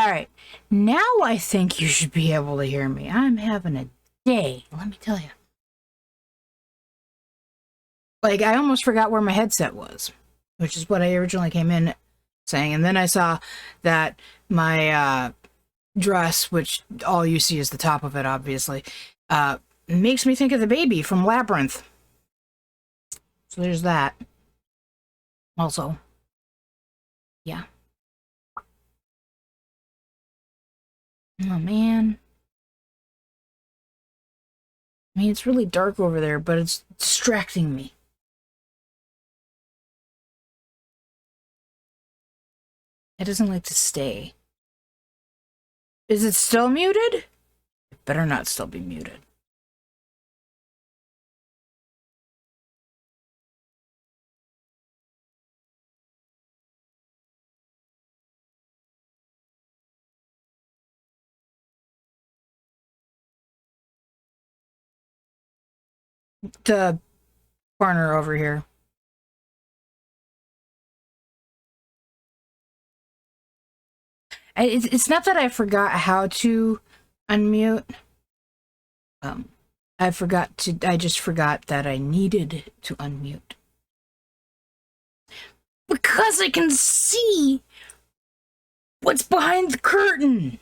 Alright, now I think you should be able to hear me. I'm having a day, let me tell you. Like, I almost forgot where my headset was, which is what I originally came in saying. And then I saw that my dress, which all you see is the top of it, obviously, makes me think of the baby from Labyrinth. So there's that. Also, yeah. Oh, man. I mean, it's really dark over there, but it's distracting me. It doesn't like to stay. Is it still muted? It better not still be muted. The corner over here. It's not that I forgot how to unmute. I just forgot that I needed to unmute. Because I can see what's behind the curtain.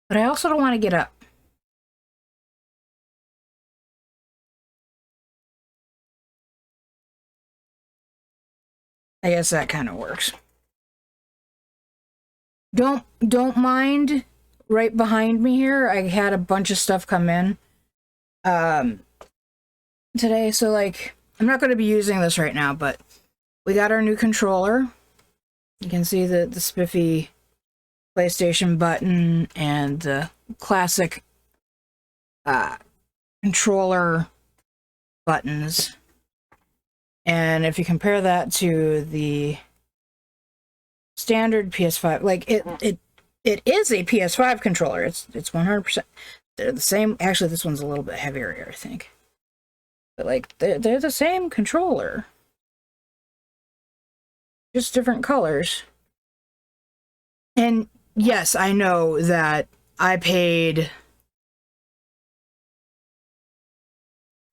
But I also don't want to get up. I guess that kind of works. Don't mind right behind me here. I had a bunch of stuff come in today, so like I'm not going to be using this right now, but we got our new controller. You can see the spiffy PlayStation button and the classic controller buttons. And if you compare that to the standard PS5, like it is a PS5 controller. It's 100%. They're the same. Actually, this one's a little bit heavier, I think. But like they're the same controller, just different colors. And yes, I know that I paid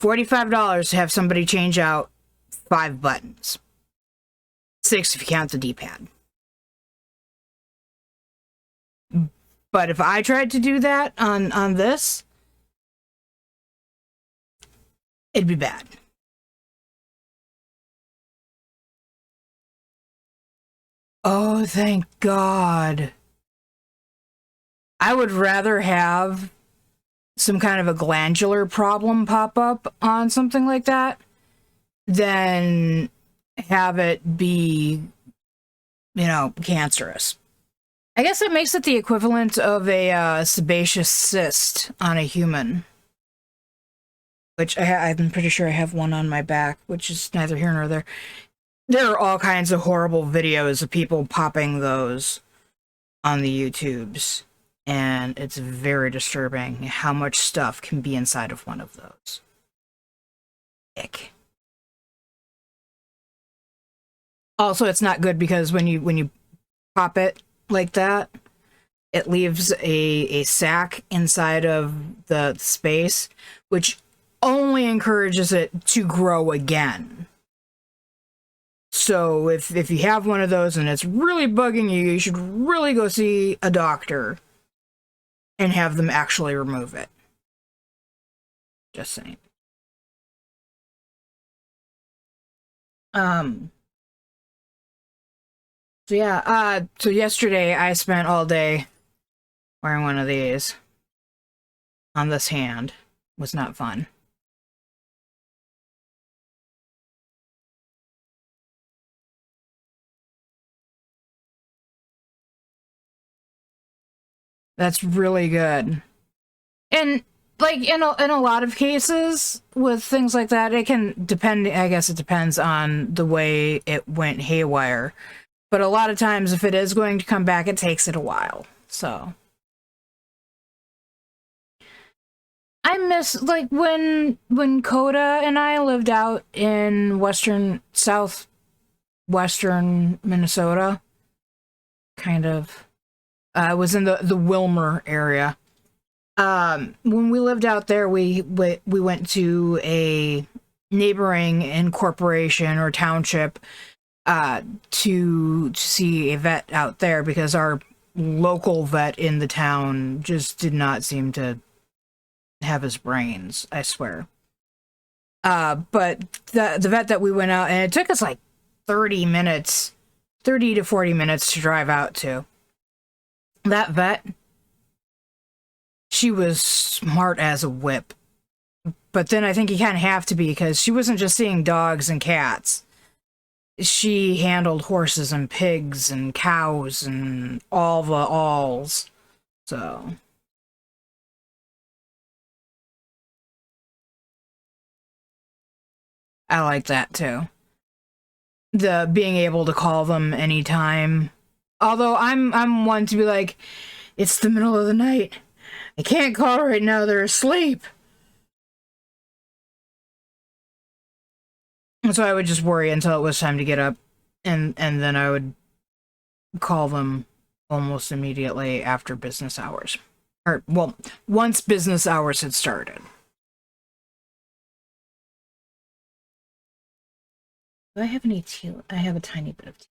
$45 to have somebody change out 5 buttons. 6 if you count the D-pad. But if I tried to do that on this, it'd be bad. Oh, thank God. I would rather have some kind of a glandular problem pop up on something like that than have it be, you know, cancerous. I guess it makes it the equivalent of a sebaceous cyst on a human. Which I'm pretty sure I have one on my back, which is neither here nor there. There are all kinds of horrible videos of people popping those on the YouTubes. And it's very disturbing how much stuff can be inside of one of those. Ick. Also, it's not good because when you pop it like that, it leaves a sac inside of the space, which only encourages it to grow again. So if you have one of those and it's really bugging you, you should really go see a doctor and have them actually remove it. Just saying. So yeah, so yesterday I spent all day wearing one of these on this hand. Was not fun. That's really good. And like in a lot of cases with things like that, it can depend. I guess it depends on the way it went haywire. But a lot of times, if it is going to come back, it takes it a while. So I miss like when Coda and I lived out in southwestern Minnesota. kind of. I was in the Wilmer area. When we lived out there, we went to a neighboring incorporation or township to see a vet out there because our local vet in the town just did not seem to have his brains, I swear. But the vet that we went out, and it took us like 30 minutes, 30 to 40 minutes to drive out to. That vet, she was smart as a whip. But then I think you kind of have to be because she wasn't just seeing dogs and cats. She handled horses and pigs and cows and all the alls. So I like that too. The being able to call them anytime. Although I'm one to be like, it's the middle of the night. I can't call right now, they're asleep. And so I would just worry until it was time to get up, and then I would call them almost immediately after business hours. Or, well, once business hours had started. Do I have any tea? I have a tiny bit of tea.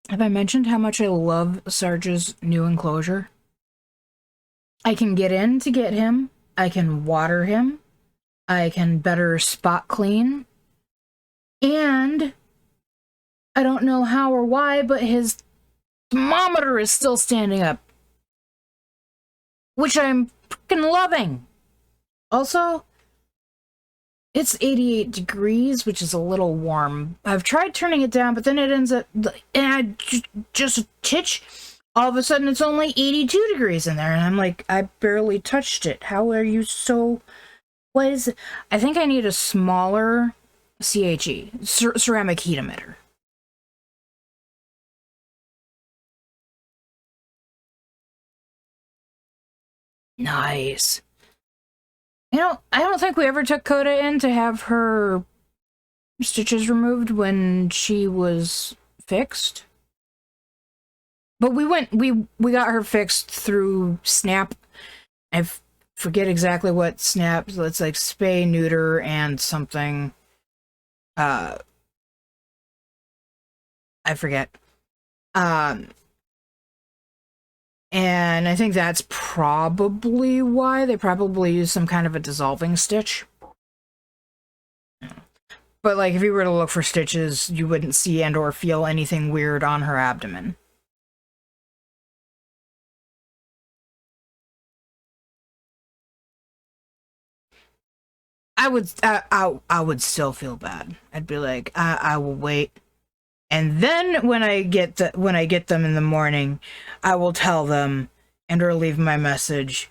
Have I mentioned how much I love Sarge's new enclosure? I can get in to get him. I can water him. I can better spot clean. And I don't know how or why, but his thermometer is still standing up. Which I'm freaking loving. Also, it's 88 degrees, which is a little warm. I've tried turning it down, but then it ends up... And I just a titch... All of a sudden, it's only 82 degrees in there, and I'm like, I barely touched it. How are you so... What is it? I think I need a smaller CHE, ceramic heat emitter. Nice. You know, I don't think we ever took Coda in to have her stitches removed when she was fixed. But we got her fixed through Snap. I forget exactly what Snap, it's like spay, neuter, and something. I forget. And I think that's probably why they probably use some kind of a dissolving stitch. But like if you were to look for stitches, you wouldn't see and or feel anything weird on her abdomen. I would still feel bad. I'd be like, I will wait. And then when I get them in the morning, I will tell them and or leave my message.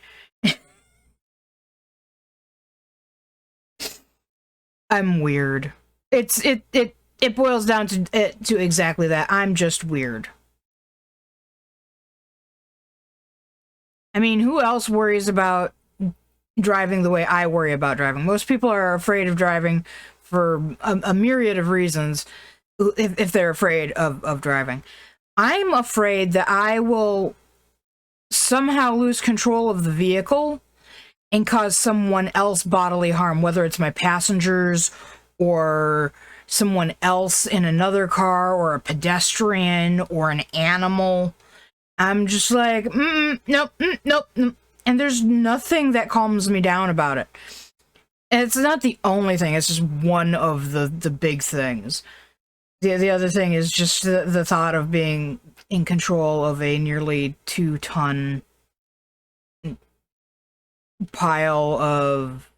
I'm weird. It boils down to exactly that. I'm just weird. I mean, who else worries about driving the way I worry about driving? Most people are afraid of driving for a myriad of reasons if they're afraid of driving. I'm afraid that I will somehow lose control of the vehicle and cause someone else bodily harm, whether it's my passengers or someone else in another car or a pedestrian or an animal. I'm just like, nope, nope. And there's nothing that calms me down about it. And it's not the only thing, it's just one of the big things. The other thing is just the thought of being in control of a nearly 2-ton pile of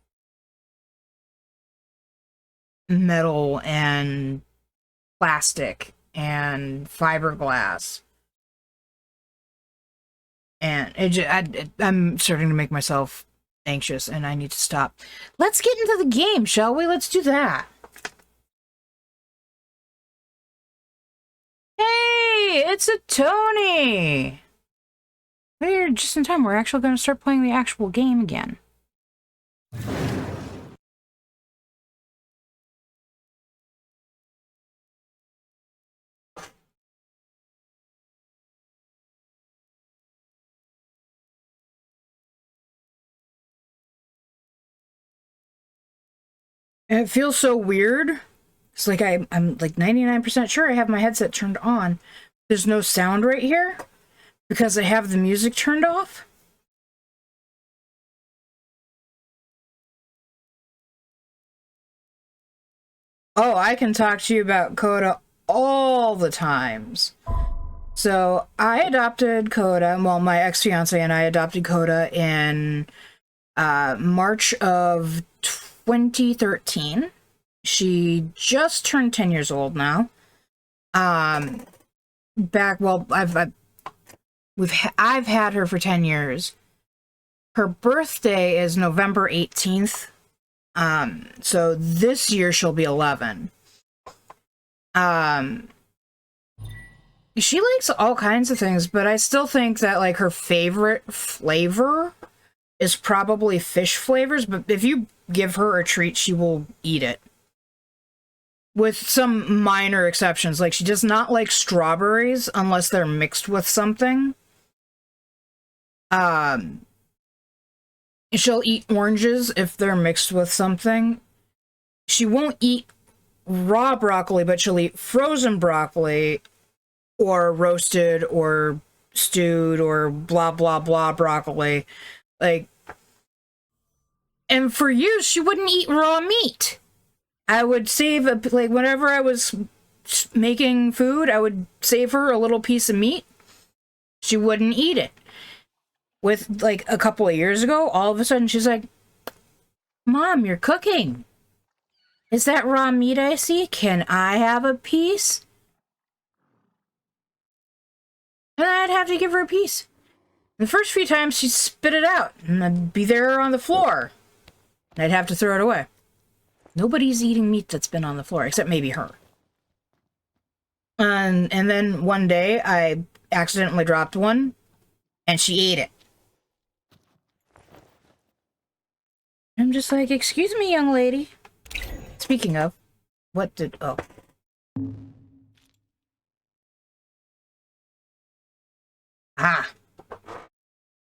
metal and plastic and fiberglass. And I'm starting to make myself anxious, and I need to stop. Let's get into the game, shall we? Let's do that. Hey, it's a Tony! We're just in time. We're actually going to start playing the actual game again. And it feels so weird. It's like I'm like 99% sure I have my headset turned on. There's no sound right here because I have the music turned off. Oh, I can talk to you about Coda all the times. So I adopted Coda. Well, my ex-fiance and I adopted Coda in March of 2013. She just turned 10 years old now. I've had her for 10 years. Her birthday is November 18th. So this year she'll be 11. She likes all kinds of things, but I still think that like her favorite flavor is probably fish flavors, but if you give her a treat, she will eat it. With some minor exceptions, like she does not like strawberries unless they're mixed with something. She'll eat oranges if they're mixed with something. She won't eat raw broccoli, but she'll eat frozen broccoli or roasted or stewed or blah blah blah broccoli. Like, and for years she wouldn't eat raw meat. I would save like whenever I was making food, I would save her a little piece of meat. She wouldn't eat it. With like a couple of years ago, all of a sudden she's like, "Mom, you're cooking. Is that raw meat I see? Can I have a piece?" And I'd have to give her a piece. The first few times she'd spit it out, and I'd be there on the floor. And I'd have to throw it away. Nobody's eating meat that's been on the floor, except maybe her. And then one day, I accidentally dropped one, and she ate it. I'm just like, "Excuse me, young lady." Speaking of, what did... Oh. Ah.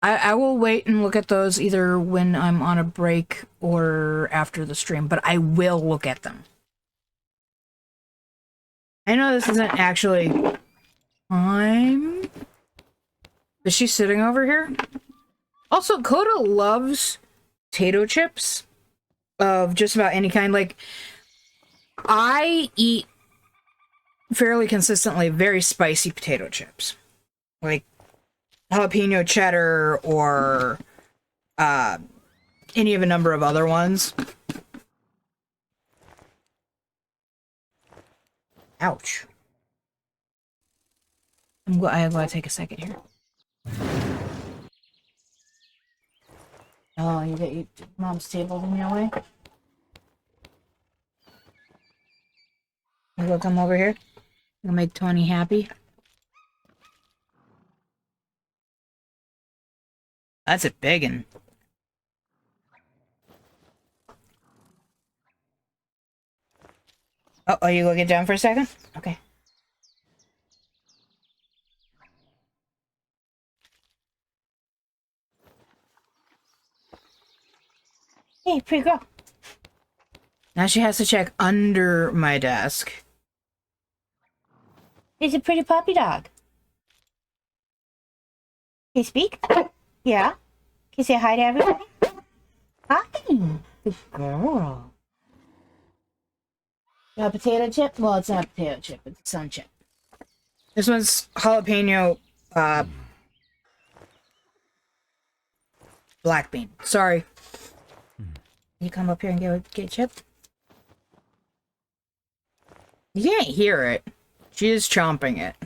I will wait and look at those either when I'm on a break or after the stream, but I will look at them. I know this isn't actually time. Is she sitting over here? Also, Coda loves potato chips of just about any kind. Like, I eat fairly consistently very spicy potato chips. Like, jalapeno cheddar or any of a number of other ones. Ouch. I'm going to take a second here. Oh, you got your mom's table in your way? You will come over here? You'll make Tony happy? That's a big one. Oh, you go get down for a second? Okay. Hey, pretty girl. Now she has to check under my desk. He's a pretty puppy dog. Can you speak? Yeah? Can you say hi to everybody? Hi! Good girl. A potato chip? Well, it's not a potato chip, it's a sun chip. This one's jalapeno, black bean. Sorry. You come up here and get a chip? You can't hear it. She is chomping it.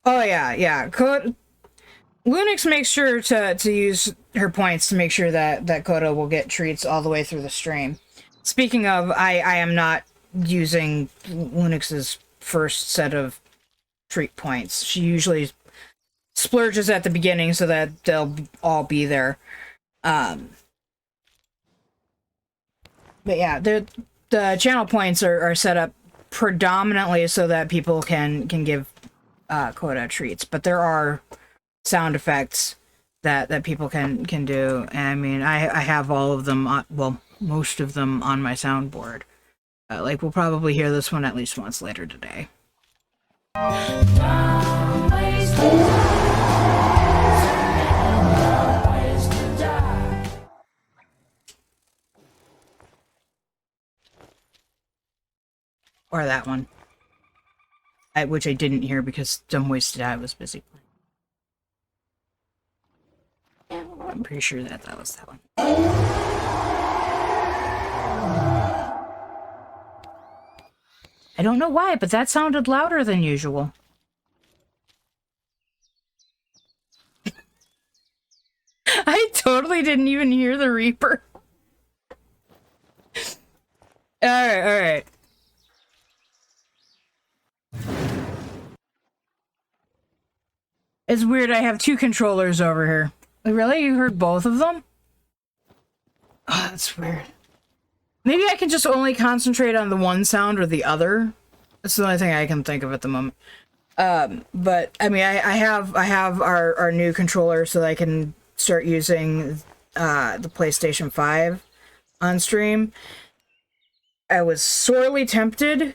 Oh, yeah. Linux makes sure to use her points to make sure that Coda will get treats all the way through the stream. Speaking of, I am not using Linux's first set of treat points. She usually splurges at the beginning so that they'll all be there. But yeah, the channel points are set up predominantly so that people can give Coda treats, but there are sound effects that people can do. And I mean, I have all of them on, well, most of them on my soundboard. Like, we'll probably hear this one at least once later today. Or that one. Which I didn't hear because Dumb Ways to Die was busy playing. I'm pretty sure that was that one. I don't know why, but that sounded louder than usual. I totally didn't even hear the Reaper. Alright. It's weird, I have two controllers over here. Really? You heard both of them? Oh, that's weird. Maybe I can just only concentrate on the one sound or the other. That's the only thing I can think of at the moment. But I mean, I have our new controller so that I can start using the PlayStation 5 on stream. I was sorely tempted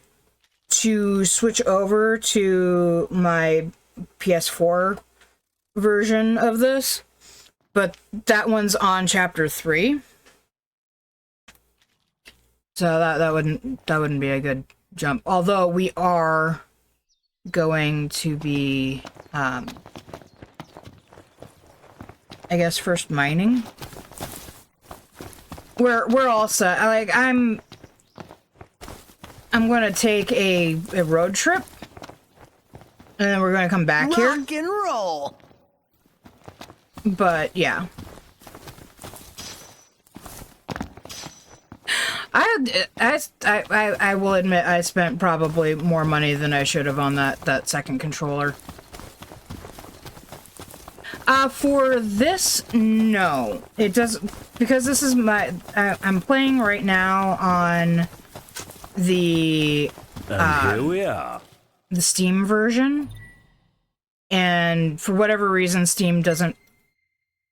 to switch over to my PS4 version of this, but that one's on chapter 3. So that wouldn't be a good jump. Although we are going to be I guess first mining. We're all set. Like I'm gonna take a road trip and then we're gonna come back here. Rock and roll. But yeah. I will admit I spent probably more money than I should have on that second controller. For this, no. It doesn't, because this is my, I'm playing right now on the, and here we are. The Steam version. And for whatever reason, Steam doesn't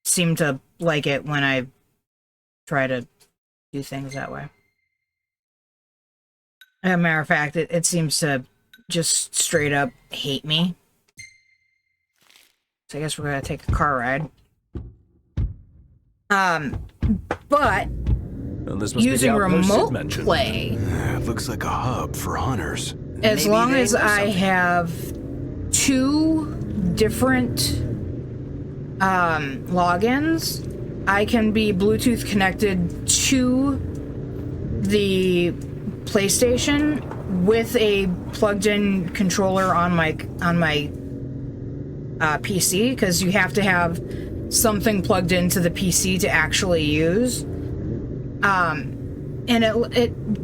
seem to like it when I try to do things that way. As a matter of fact, it seems to just straight up hate me. So I guess we're gonna take a car ride. But using remote play, it looks like a hub for hunters. As long as I have 2 different logins, I can be Bluetooth connected to the PlayStation with a plugged-in controller on my PC, because you have to have something plugged into the PC to actually use. And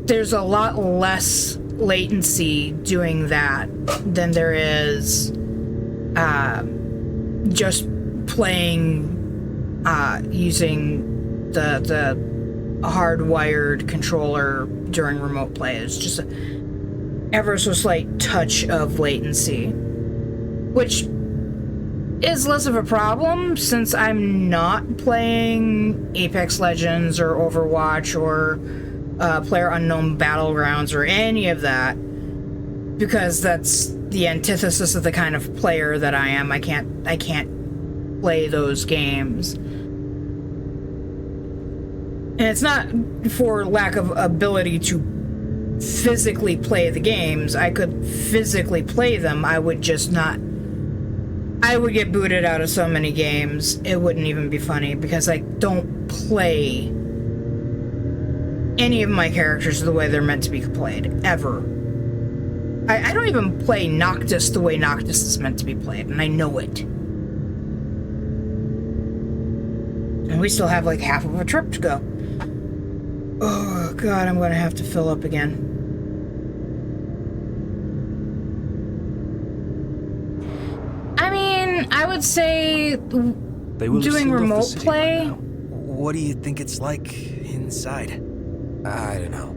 there's a lot less latency doing that than there is just playing using the hardwired controller during remote play. It's just an ever so slight touch of latency, which is less of a problem since I'm not playing Apex Legends or Overwatch or PlayerUnknown Battlegrounds or any of that, because that's the antithesis of the kind of player that I am. I can't play those games. And it's not for lack of ability to physically play the games. I could physically play them. I would just not. I would get booted out of so many games, it wouldn't even be funny, because I don't play any of my characters the way they're meant to be played, ever. I don't even play Noctis the way Noctis is meant to be played, and I know it. And we still have like half of a trip to go. Oh god, I'm gonna have to fill up again. I mean, I would say doing remote play. What do you think it's like inside? I don't know.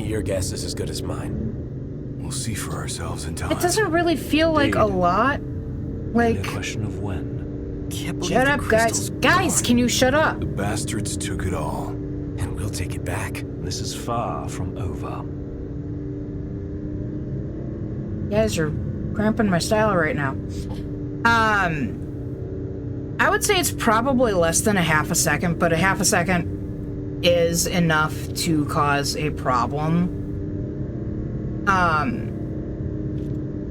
Your guess is as good as mine. We'll see for ourselves in time. It doesn't really feel like a lot. Like, a question of when. Can't believe Shut the up, guys. crystal's Guys, gone. can you shut up? The bastards took it all. And we'll take it back. This is far from over. You guys are cramping my style right now. I would say it's probably less than a half a second, but a half a second is enough to cause a problem.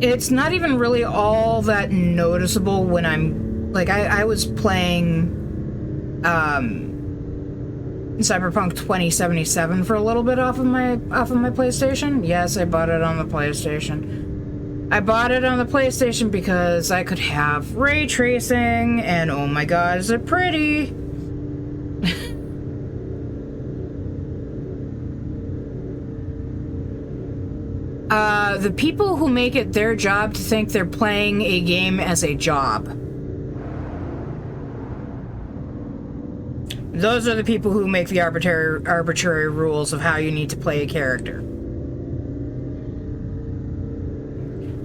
It's not even really all that noticeable when I'm, like, I was playing, Cyberpunk 2077 for a little bit off of my PlayStation. Yes, I bought it on the PlayStation. I bought it on the PlayStation because I could have ray tracing, and oh my god, is it pretty! The people who make it their job to think they're playing a game as a job. Those are the people who make the arbitrary rules of how you need to play a character.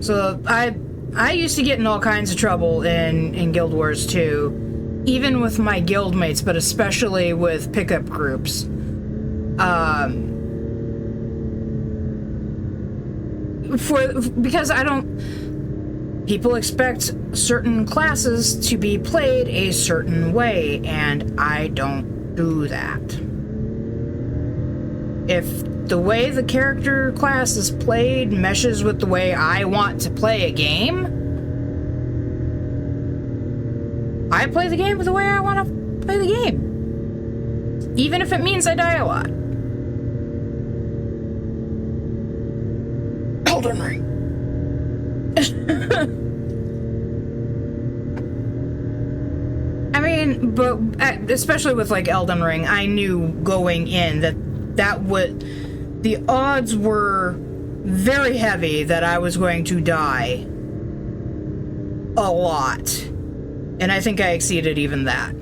So I used to get in all kinds of trouble in Guild Wars 2, even with my guild mates, but especially with pickup groups. Because people expect certain classes to be played a certain way, and I don't do that. If the way the character class is played meshes with the way I want to play a game, I play the game the way I want to play the game. Even if it means I die a lot. Elden Ring. I mean, but especially with like Elden Ring, I knew going in that the odds were very heavy that I was going to die a lot. And I think I exceeded even that.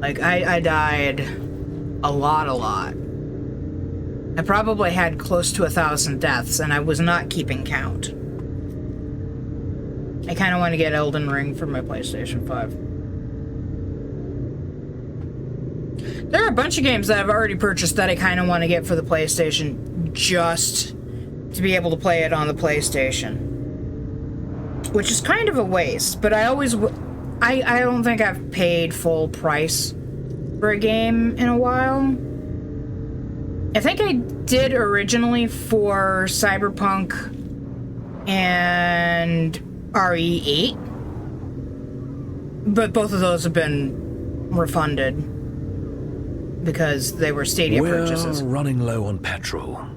Like, I died a lot. I probably had close to 1,000 deaths, and I was not keeping count. I kind of want to get Elden Ring for my PlayStation 5. There are a bunch of games that I've already purchased that I kind of want to get for the PlayStation just to be able to play it on the PlayStation. Which is kind of a waste, but I don't think I've paid full price for a game in a while. I think I did originally for Cyberpunk and RE8, but both of those have been refunded because they were Stadia purchases. We're running low on petrol. I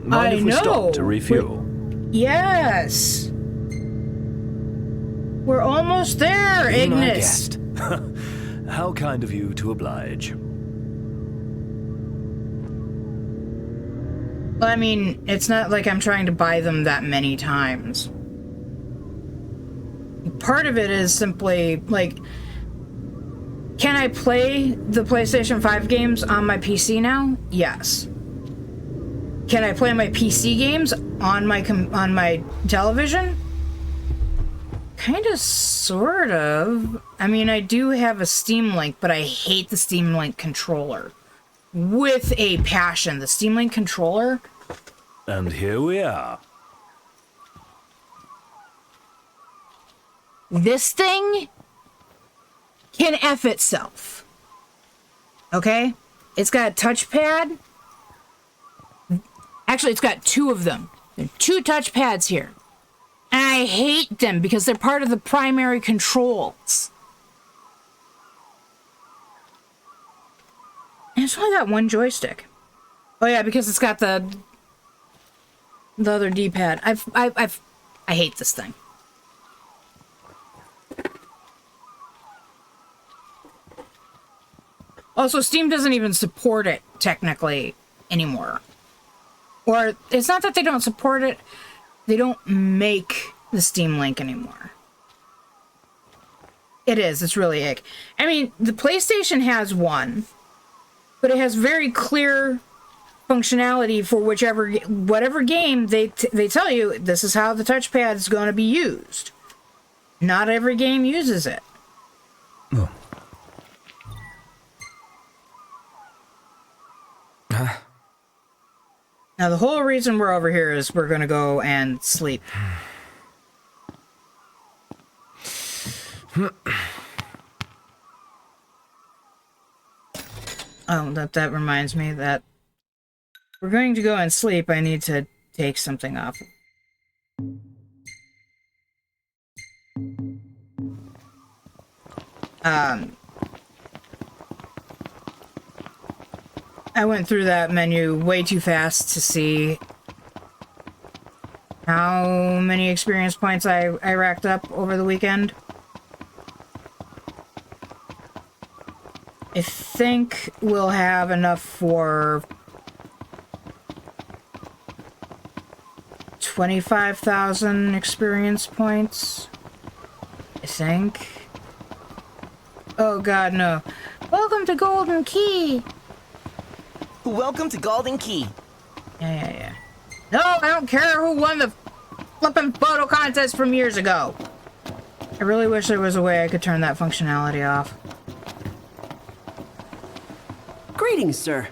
Mind if we know. stop to refuel? Yes! We're almost there, Be my Ignis! guest. How kind of you to oblige. Well, I mean, it's not like I'm trying to buy them that many times. Part of it is simply, like, can I play the PlayStation 5 games on my PC now? Yes. Can I play my PC games on my television? Kinda, sort of. I mean, I do have a Steam Link, but I hate the Steam Link controller. With a passion. The Steam Link controller. And here we are. This thing can F itself. Okay? It's got a touchpad. Actually, it's got two of them. There are two touchpads here. And I hate them because they're part of the primary controls. And it's only got one joystick. Oh yeah, because it's got the other D-pad. I hate this thing. Also, Steam doesn't even support it, technically, anymore. Or, it's not that they don't support it, they don't make the Steam Link anymore. It is, it's really ick. I mean, the PlayStation has one, but it has very clear functionality for whatever game they tell you this is how the touchpad is going to be used. Not every game uses it. Huh? Now, the whole reason we're over here is we're gonna go and sleep. Oh, that reminds me that we're going to go and sleep. I need to take something off. I went through that menu way too fast to see how many experience points I racked up over the weekend. I think we'll have enough for 25,000 experience points. I think. Oh god, no. Welcome to Golden Key! Welcome to Golden Key. Yeah. No, I don't care who won the flippin' photo contest from years ago. I really wish there was a way I could turn that functionality off. Greetings, sir.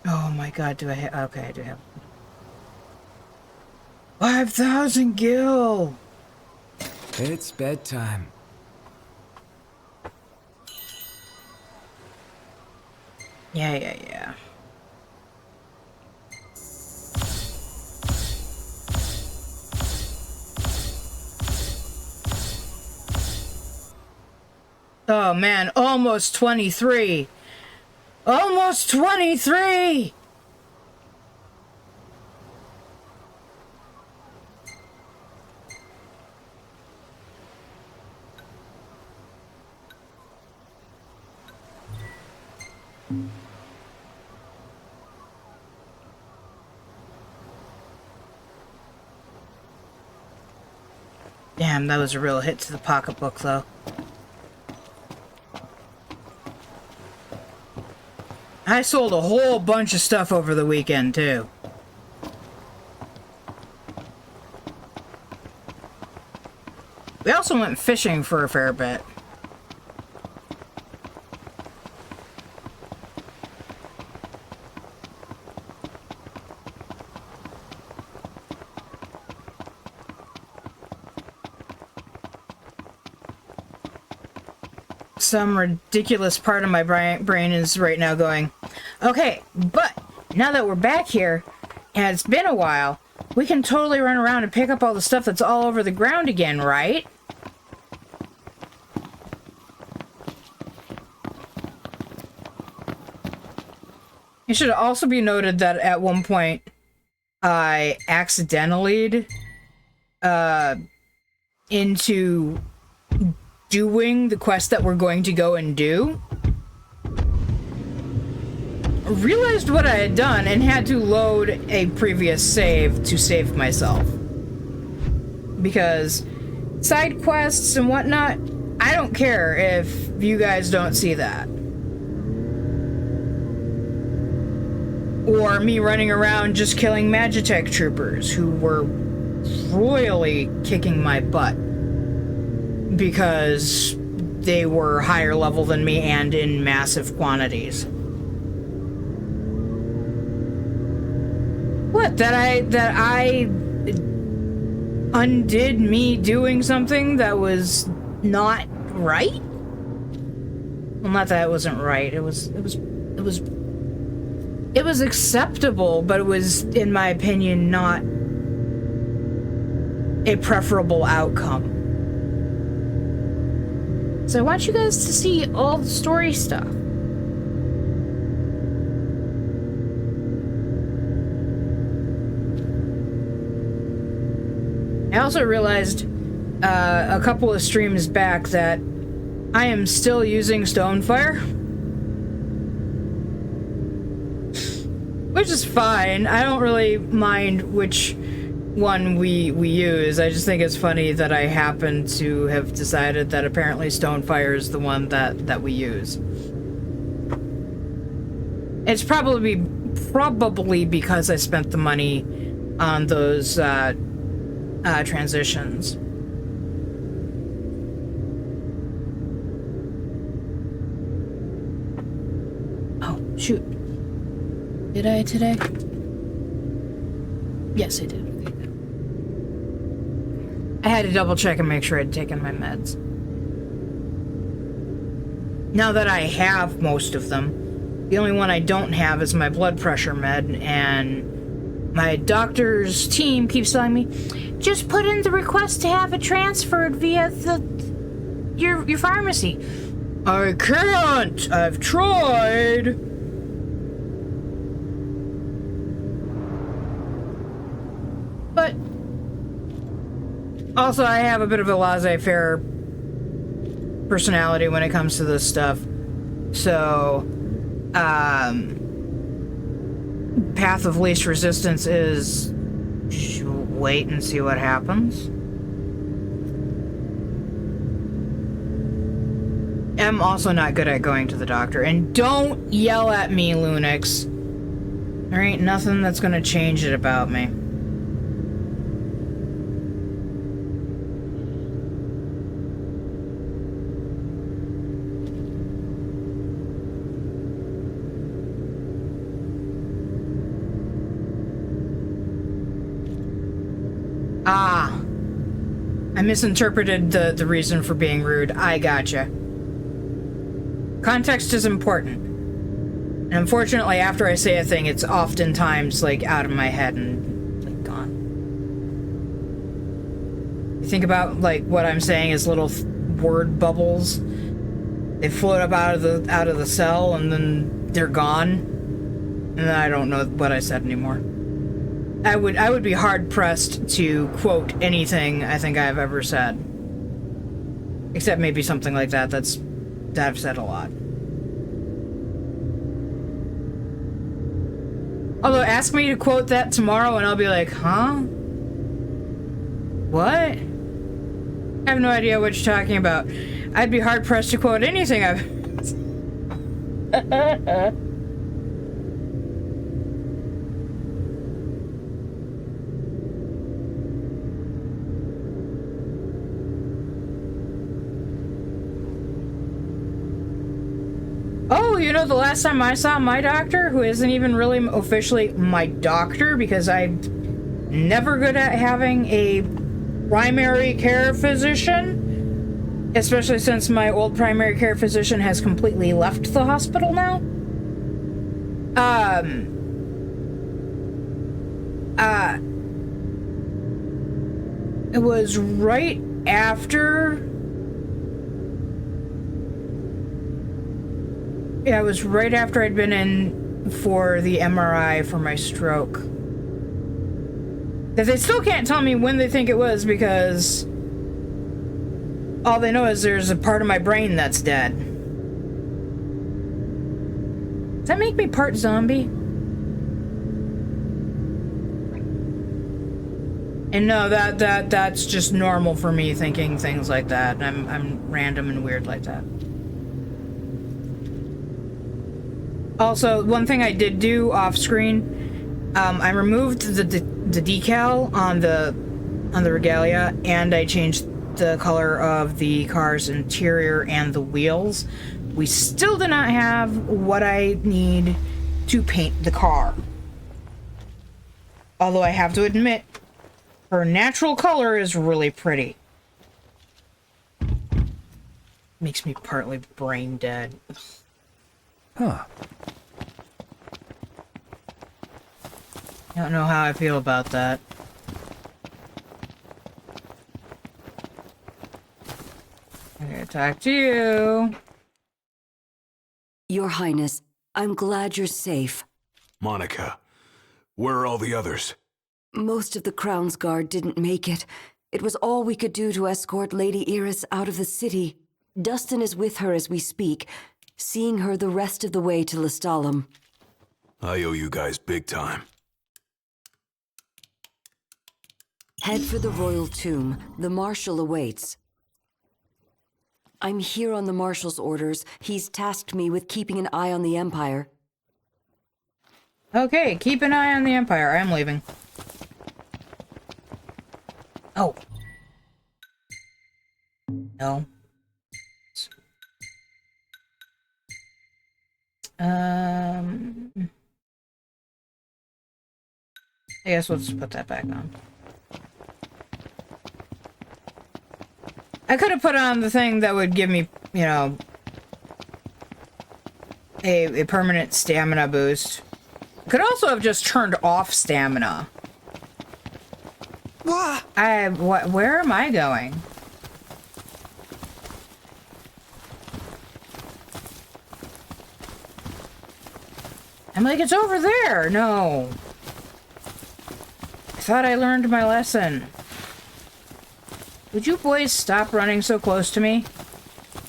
Oh my god, do I have... Okay, I do have... 5,000 gil! It's bedtime. Yeah. Oh man, almost 23! Almost 23! Damn, that was a real hit to the pocketbook, though. I sold a whole bunch of stuff over the weekend, too. We also went fishing for a fair bit. Some ridiculous part of my brain is right now going, okay, but now that we're back here, and it's been a while, we can totally run around and pick up all the stuff that's all over the ground again, right? It should also be noted that at one point, I accidentally into doing the quest that we're going to go and do, realized what I had done and had to load a previous save to save myself. Because side quests and whatnot, I don't care if you guys don't see that. Or me running around just killing Magitech troopers who were royally kicking my butt because they were higher level than me and in massive quantities. What, that I undid me doing something that was not right? Well, not that it wasn't right. It was acceptable, but it was, in my opinion, not a preferable outcome. So I want you guys to see all the story stuff. I also realized a couple of streams back that I am still using Stonefire. Which is fine. I don't really mind which one we use. I just think it's funny that I happen to have decided that apparently Stonefire is the one that we use. It's probably because I spent the money on those transitions. Oh, shoot. Did I today? Yes, I did. Okay, good. I had to double check and make sure I'd taken my meds. Now that I have most of them, the only one I don't have is my blood pressure med, and my doctor's team keeps telling me, just put in the request to have it transferred via your pharmacy. I can't! I've tried! But also, I have a bit of a laissez-faire personality when it comes to this stuff. So, path of least resistance is wait and see what happens. I'm also not good at going to the doctor. And don't yell at me, Lunix. There ain't nothing that's gonna change it about me. Ah, I misinterpreted the reason for being rude. I gotcha. Context is important. And unfortunately, after I say a thing, it's oftentimes, like, out of my head and, like, gone. You think about, like, what I'm saying as little word bubbles. They float up out of the cell, and then they're gone. And then I don't know what I said anymore. I would be hard-pressed to quote anything I think I've ever said. Except maybe something like that that I've said a lot. Although, ask me to quote that tomorrow and I'll be like, huh? What? I have no idea what you're talking about. I'd be hard-pressed to quote anything I've... Oh, you know, the last time I saw my doctor, who isn't even really officially my doctor, because I'm never good at having a primary care physician, especially since my old primary care physician has completely left the hospital now. It was right after... Yeah, it was right after I'd been in for the MRI for my stroke. That they still can't tell me when they think it was, because all they know is there's a part of my brain that's dead. Does that make me part zombie? And no, that's just normal for me thinking things like that. I'm random and weird like that. Also, one thing I did do off screen, I removed the decal on the regalia, and I changed the color of the car's interior and the wheels. We still do not have what I need to paint the car. Although I have to admit, her natural color is really pretty. Makes me partly brain dead. Huh. I don't know how I feel about that. I'm gonna talk to you. Your Highness, I'm glad you're safe. Monica, where are all the others? Most of the Crown's Guard didn't make it. It was all we could do to escort Lady Iris out of the city. Dustin is with her as we speak, seeing her the rest of the way to Lestalem. I owe you guys big time. Head for the royal tomb. The Marshal awaits. I'm here on the Marshal's orders. He's tasked me with keeping an eye on the Empire. Okay, keep an eye on the Empire. I'm leaving. Oh. No. I guess we'll just put that back on. I could have put on the thing that would give me, you know, a permanent stamina boost. Could also have just turned off stamina. Where am I going? I'm like, it's over there. No. I thought I learned my lesson. Would you boys stop running so close to me?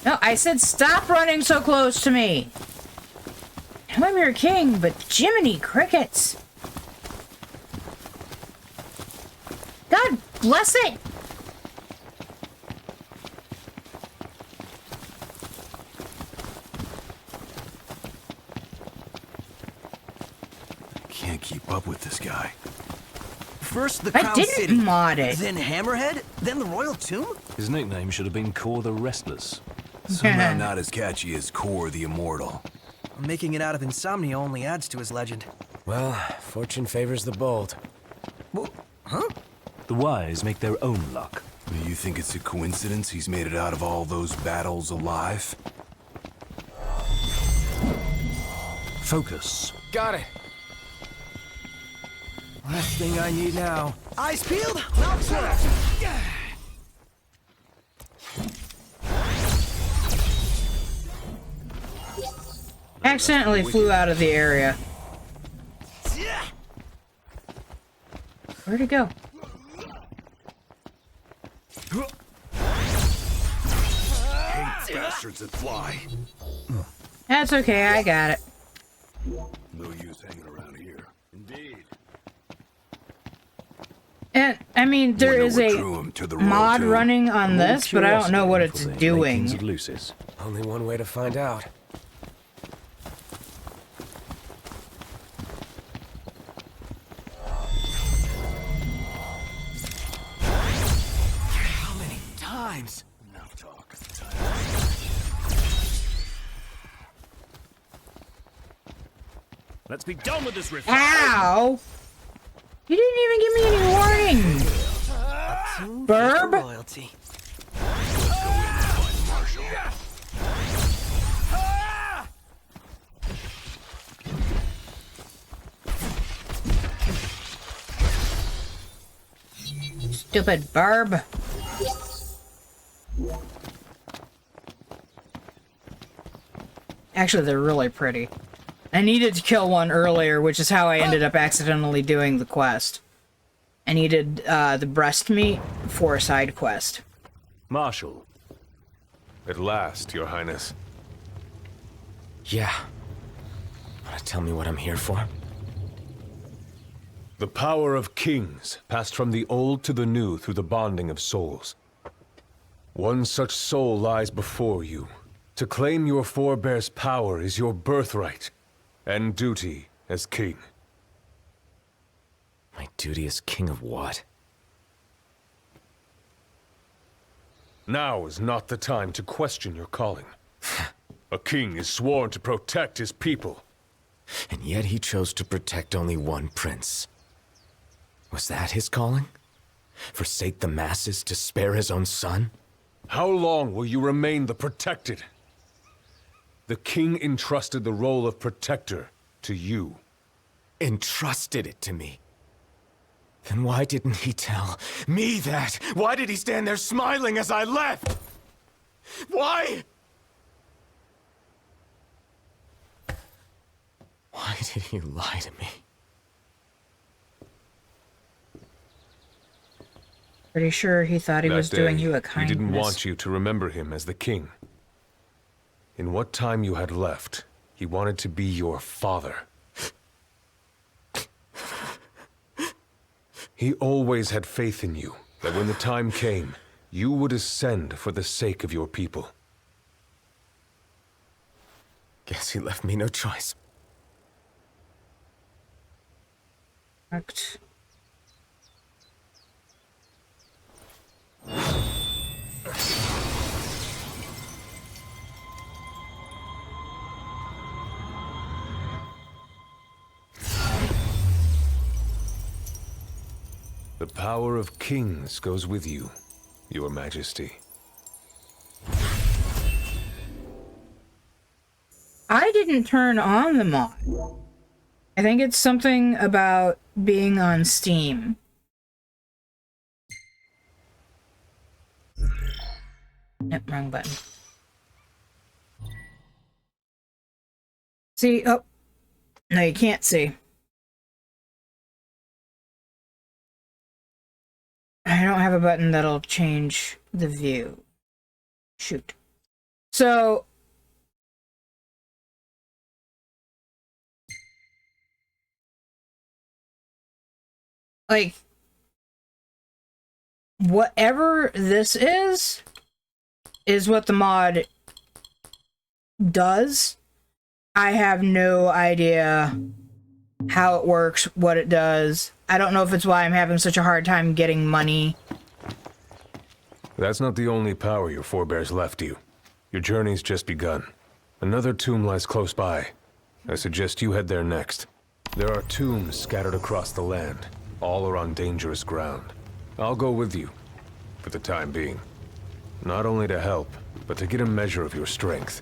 No, I said stop running so close to me. I'm your king, but Jiminy Crickets. God bless it. Can't keep up with this guy. First the I Crown didn't City, mod it. then Hammerhead, then the Royal Tomb? His nickname should have been Kor the Restless. Somehow not as catchy as Kor the Immortal. Making it out of insomnia only adds to his legend. Well, fortune favors the bold. The wise make their own luck. You think it's a coincidence he's made it out of all those battles alive? Focus. Got it. Last thing I need now. Eyes peeled, mouth closed. Accidentally flew out of the area. Where'd it go? Hate bastards that fly. That's okay, I got it. No use hanging around here. Indeed. And, I mean, there Wonder is what a drew him to the Royal mod Tomb. running on this, but I don't know what it's Curiosity doing. makings of Lucis. Only one way to find out. How many times? Now talk. Let's be done with this rift. Ow! You didn't even give me any warning! Burb? Loyalty. Stupid barb. Actually, they're really pretty. I needed to kill one earlier, which is how I ended up accidentally doing the quest. I needed the breast meat for a side quest. Marshal. At last, Your Highness. Yeah. Wanna tell me what I'm here for? The power of kings passed from the old to the new through the bonding of souls. One such soul lies before you. To claim your forebears' power is your birthright and duty as king. My duty as king of what? Now is not the time to question your calling. A king is sworn to protect his people. And yet he chose to protect only one prince. Was that his calling? Forsake the masses to spare his own son? How long will you remain the protected? The king entrusted the role of protector to you. Entrusted it to me. Then why didn't he tell me that? Why did he stand there smiling as I left? Why? Why did he lie to me? Pretty sure he thought he That was day, doing you a kindness. He didn't want you to remember him as the king. In what time you had left, he wanted to be your father. He always had faith in you, that when the time came, you would ascend for the sake of your people. Guess he left me no choice. Correct. The power of kings goes with you, Your Majesty. I didn't turn on the mod. I think it's something about being on Steam. Nope, wrong button. See? Oh. No, you can't see. I don't have a button that'll change the view. Shoot. So... like... whatever this is what the mod does. I have no idea how it works, what it does. I don't know if it's why I'm having such a hard time getting money. That's not the only power your forebears left you. Your journey's just begun. Another tomb lies close by. I suggest you head there next. There are tombs scattered across the land. All are on dangerous ground. I'll go with you, for the time being. Not only to help, but to get a measure of your strength.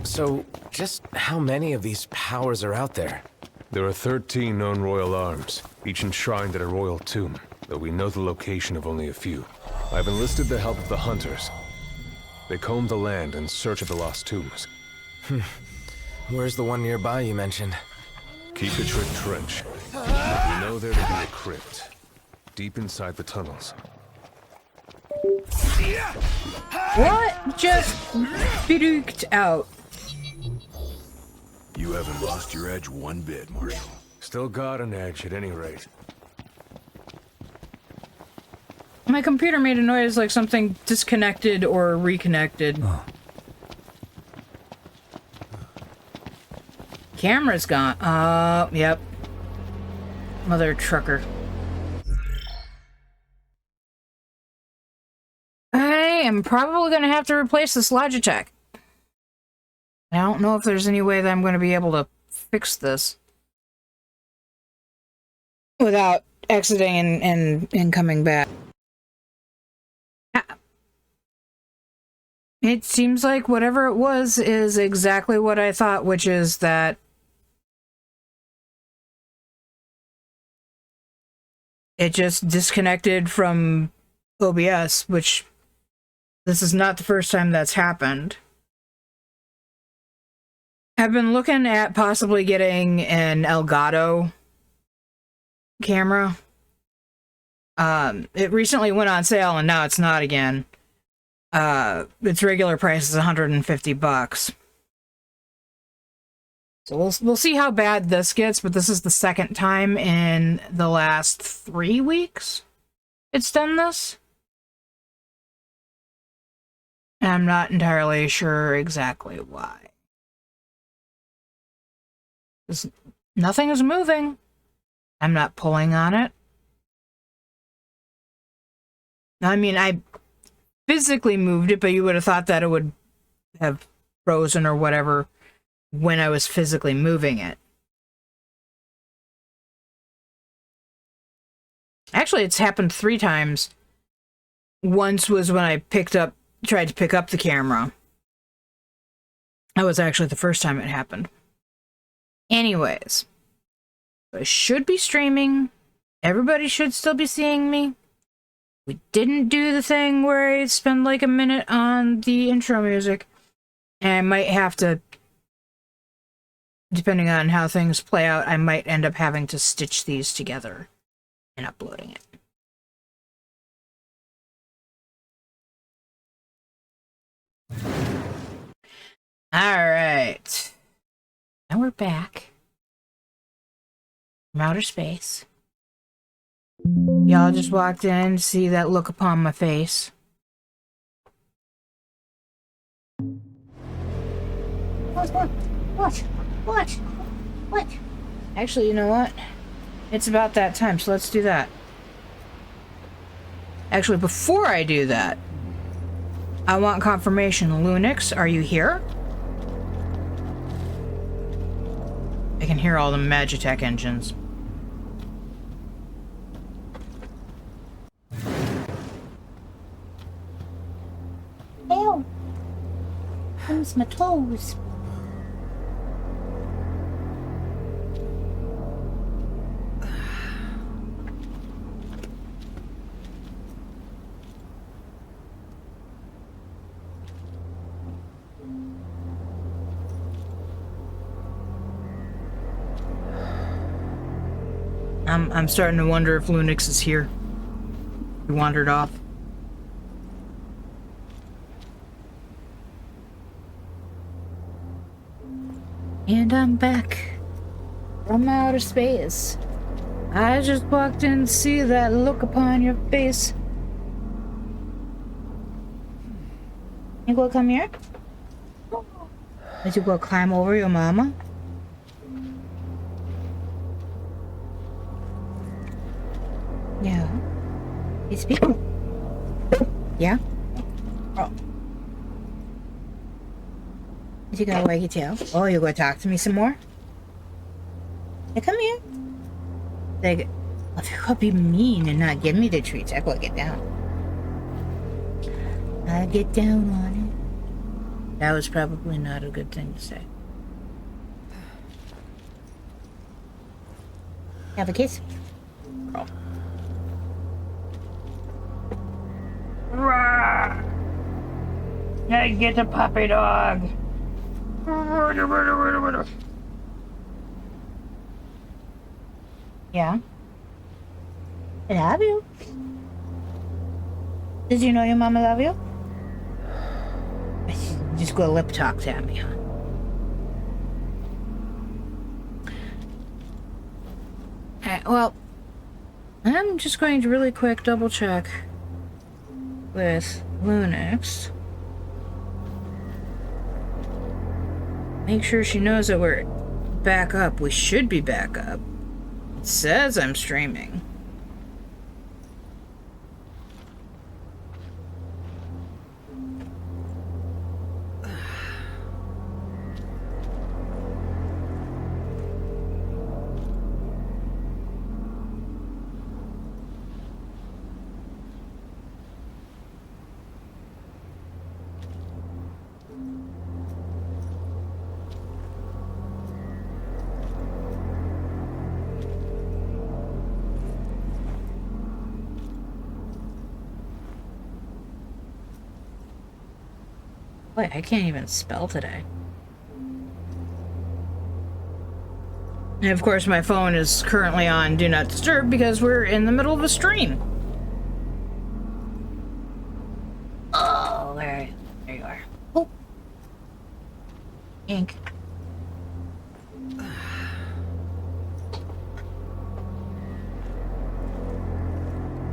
So, just how many of these powers are out there? There are 13 known royal arms, each enshrined at a royal tomb, though we know the location of only a few. I've enlisted the help of the hunters. They comb the land in search of the lost tombs. Where's the one nearby you mentioned? Keep the trick trench. We know there to be a crypt, deep inside the tunnels. What just freaked out? You haven't lost your edge one bit, Marshal. Still got an edge at any rate. My computer made a noise like something disconnected or reconnected. Oh. Camera's gone. Yep. Mother trucker. I am probably going to have to replace this Logitech. I don't know if there's any way that I'm going to be able to fix this without exiting and coming back. It seems like whatever it was is exactly what I thought, which is that it just disconnected from OBS, which this is not the first time that's happened. I've been looking at possibly getting an Elgato camera. It recently went on sale and now it's not again. Its regular price is $150. So we'll see how bad this gets, but this is the second time in the last 3 weeks it's done this. And I'm not entirely sure exactly why. Nothing is moving. I'm not pulling on it. I mean, I physically moved it, but you would have thought that it would have frozen or whatever when I was physically moving it. Actually, it's happened 3 times. Once was when I tried to pick up the camera. That was actually the first time it happened. Anyways, I should be streaming. Everybody should still be seeing me. We didn't do the thing where I spend like a minute on the intro music. And I might have to, depending on how things play out, I might end up having to stitch these together and uploading it. Alright. Now we're back from outer space. Y'all just walked in to see that look upon my face. What? Actually, you know what? It's about that time, so let's do that. Actually, before I do that, I want confirmation. Linux, are you here? I can hear all the Magitech engines. thumbs, my toes. I'm starting to wonder if Linux is here. He wandered off. And I'm back from outer space. I just walked in to see that look upon your face. You go come here? Did you go climb over your mama? Yeah. You speak? Yeah? Oh. Did you go wag your tail? Oh, you gonna talk to me some more? Hey, come here. Like, if you're gonna be mean and not give me the treats, I gotta get down. I get down on it. That was probably not a good thing to say. Have a kiss. Oh. I get a puppy dog. Yeah. I love you. Did you know your mama love you? Just go lip talk to me, huh? Alright, well, I'm just going to really quick double check with Linux. Make sure she knows that we're back up. We should be back up. It says I'm streaming. Boy, I can't even spell today. And of course, my phone is currently on Do Not Disturb because we're in the middle of a stream. Oh, there you are. Oh. Ink.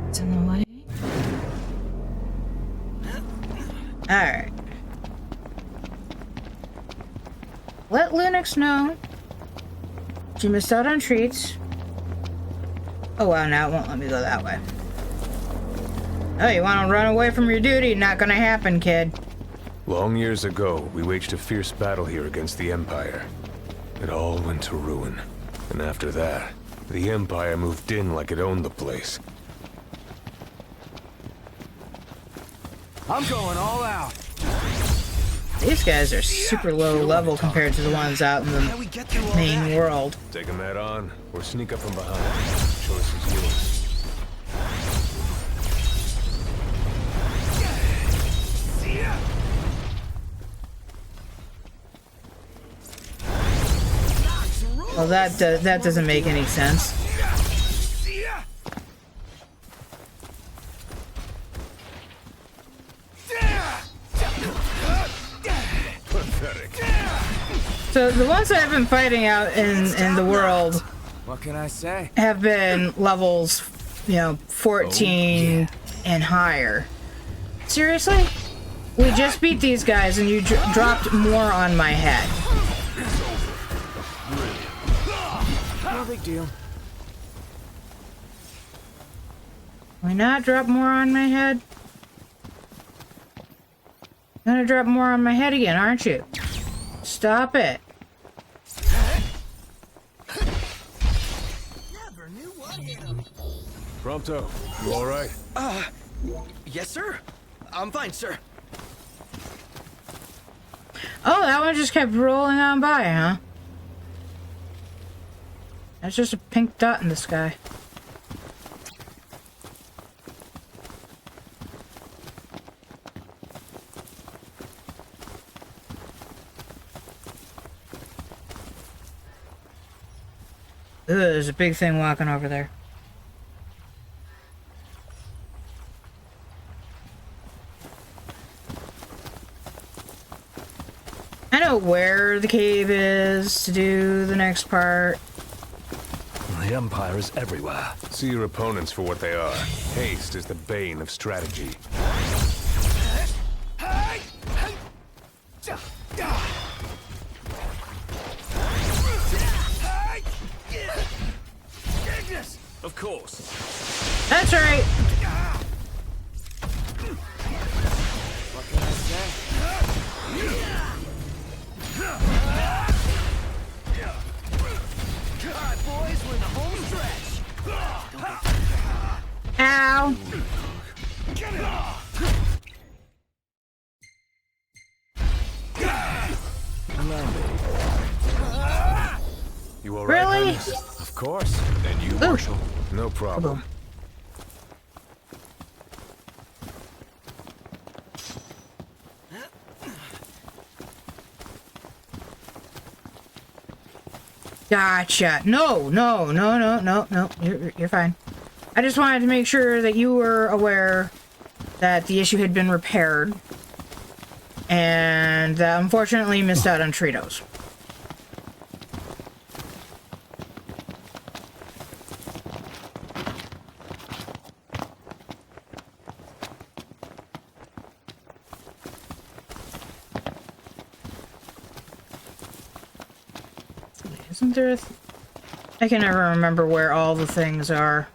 It's in the way. Alright. Let Linux know she missed out on treats. Oh wow, now it won't let me go that way. Oh, you want to run away from your duty? Not gonna happen, kid. Long years ago, we waged a fierce battle here against the Empire. It all went to ruin. And after that, the Empire moved in like it owned the place. I'm going all out. These guys are super low level compared to the ones out in the main world. Take them head on, or sneak up from behind. Choice is yours. Well, that doesn't make any sense. So the ones that I've been fighting out in the world, What can I say? have been levels, 14 and higher. Seriously? We just beat these guys and you dropped more on my head. No big deal. Why not drop more on my head? You're gonna drop more on my head again, aren't you? Stop it. Never knew what hit him. Prompto, you alright? Yes, sir. I'm fine, sir. Oh, that one just kept rolling on by, huh? That's just a pink dot in the sky. Ugh, there's a big thing walking over there. I know where the cave is to do the next part. The Empire is everywhere. See your opponents for what they are. Haste is the bane of strategy. Of course. That's right. What can I say? Alright, boys, we're in the home stretch. Ow. You all right, Really? Highness? Of course. And you, Ooh. Marshal? No problem. Gotcha. No. You're fine. I just wanted to make sure that you were aware that the issue had been repaired. And unfortunately missed out on Tritos. Isn't there I can never remember where all the things are.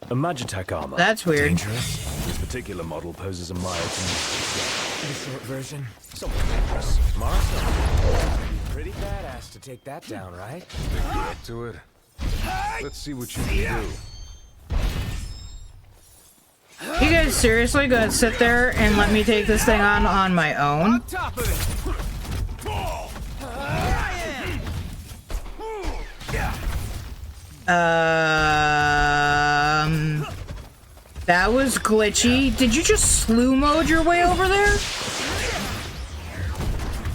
A Magitech armor. That's weird. Dangerous. This particular model poses a mild to The short version. something dangerous. Marshal. Pretty badass to take that down, right? Think you're up to it? Let's see what you can do. You guys seriously gonna sit there and let me take this thing on my own? Top of it. That was glitchy. Did you just slew mode your way over there?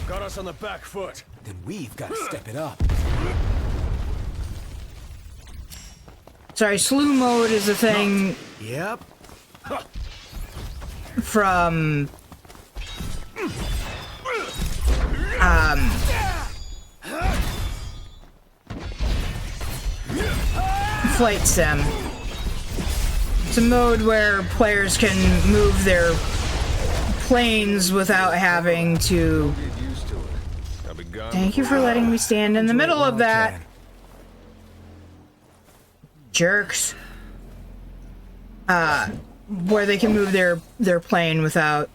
Got us on the back foot. Then we've got to step it up. Sorry, slew mode is a thing Yep. from Flight Sim. It's a mode where players can move their planes without having to. Get used to it. I'll be gone. Thank you for letting me stand in the middle of that. Jerks. Where they can move their plane without.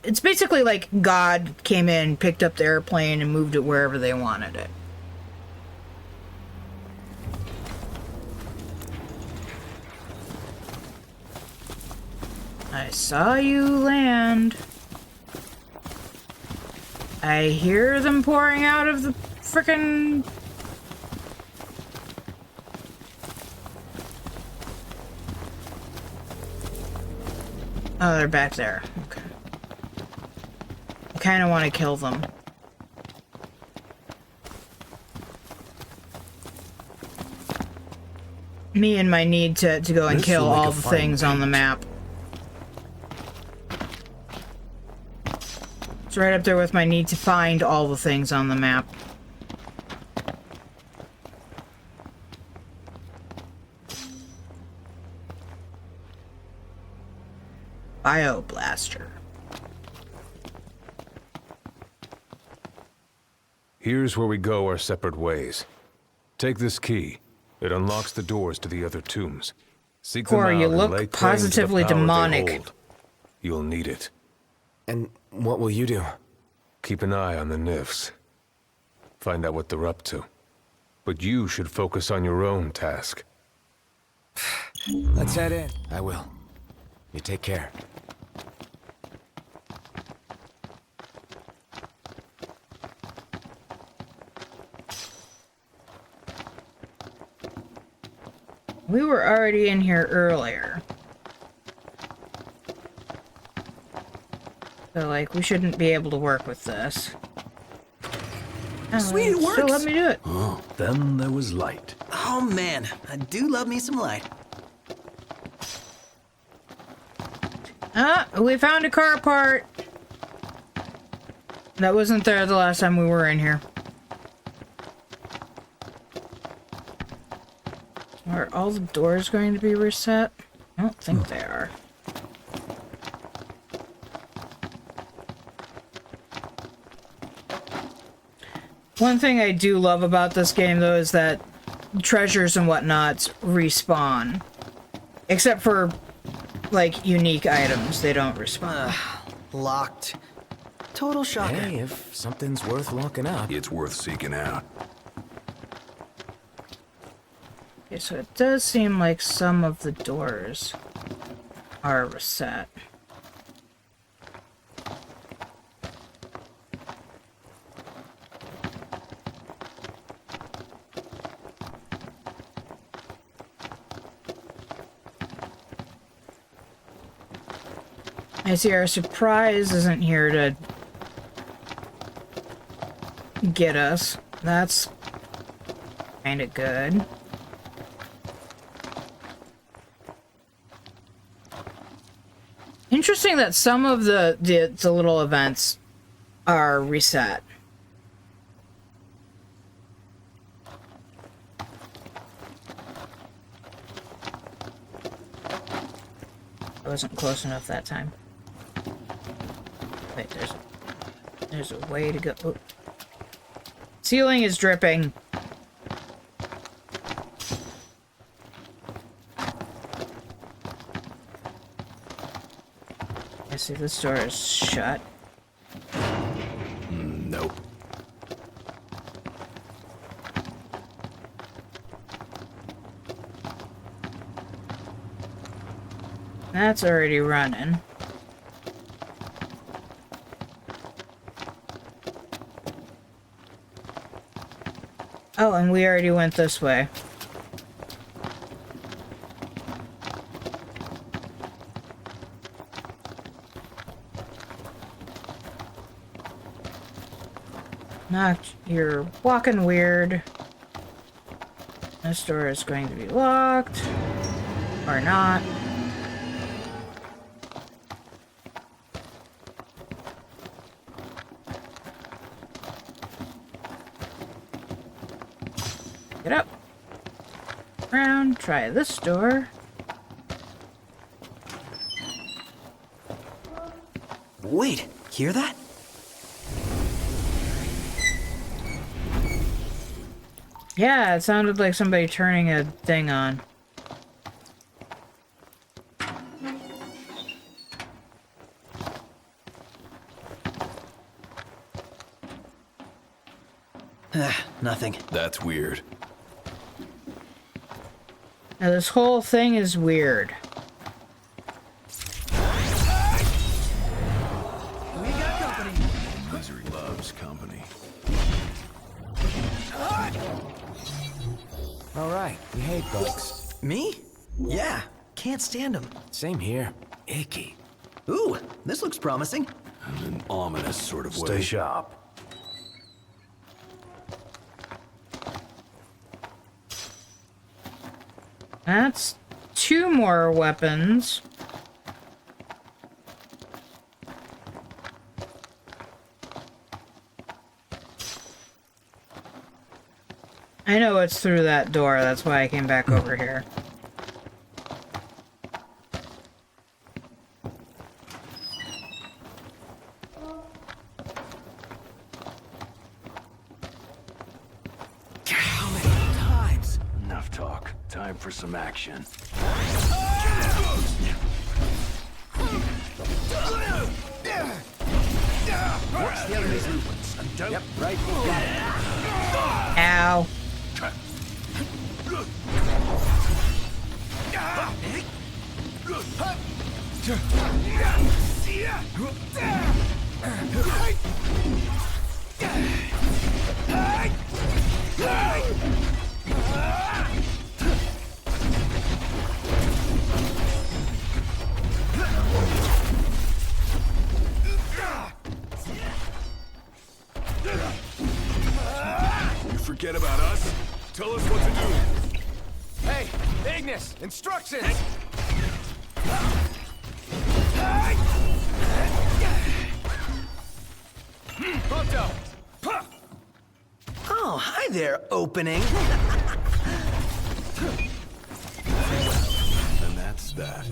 It's basically like God came in, picked up the airplane, and moved it wherever they wanted it. I saw you land. I hear them pouring out of the frickin'. Oh, they're back there. Okay. I kind of want to kill them. Me and my need to go and kill all the things on the map. It's right up there with my need to find all the things on the map. Bioblaster. Here's where we go our separate ways. Take this key. It unlocks the doors to the other tombs. Seek them Corey, out you and look lay claim to the positively power they demonic. hold. You'll need it. And what will you do? Keep an eye on the Nifs. Find out what they're up to. But you should focus on your own task. Let's head in. I will. You take care. We were already in here earlier. So, like, we shouldn't be able to work with this. Sweet, it So works. let me do it. Then there was light. Oh man, I do love me some light. Ah, we found a car part. That wasn't there the last time we were in here. Are all the doors going to be reset? I don't think they are. One thing I do love about this game, though, is that treasures and whatnots respawn. Except for, like, unique items, they don't respawn. Locked. Total shocker. Hey, if something's worth locking up. It's worth seeking out. Okay, so it does seem like some of the doors are reset. I see our surprise isn't here to get us. That's kind of good. Interesting that some of the little events are reset. I wasn't close enough that time. Wait, there's a way to go. Oh. Ceiling is dripping. I see this door is shut. Nope. That's already running. Oh, and we already went this way. Knocked. You're walking weird. This door is going to be locked. Or not. Get up. Round. Try this door. Wait, hear that? Yeah, it sounded like somebody turning a thing on. Nothing. That's weird. Now this whole thing is weird. We got company. Misery loves company. All right, we hate bugs. Me? Yeah, can't stand them. Same here. Icky. Ooh, this looks promising. In an ominous sort of Stay way. sharp. That's 2 more weapons. I know it's through that door, that's why I came back over here. How many times? Enough talk. for some action. What's the enemy's movements? And don't... Yep, right. Got it. Ow. You forget about us? Tell us what to do. Hey, Ignis, instructions! Pronto! Oh, hi there, opening. And that's that.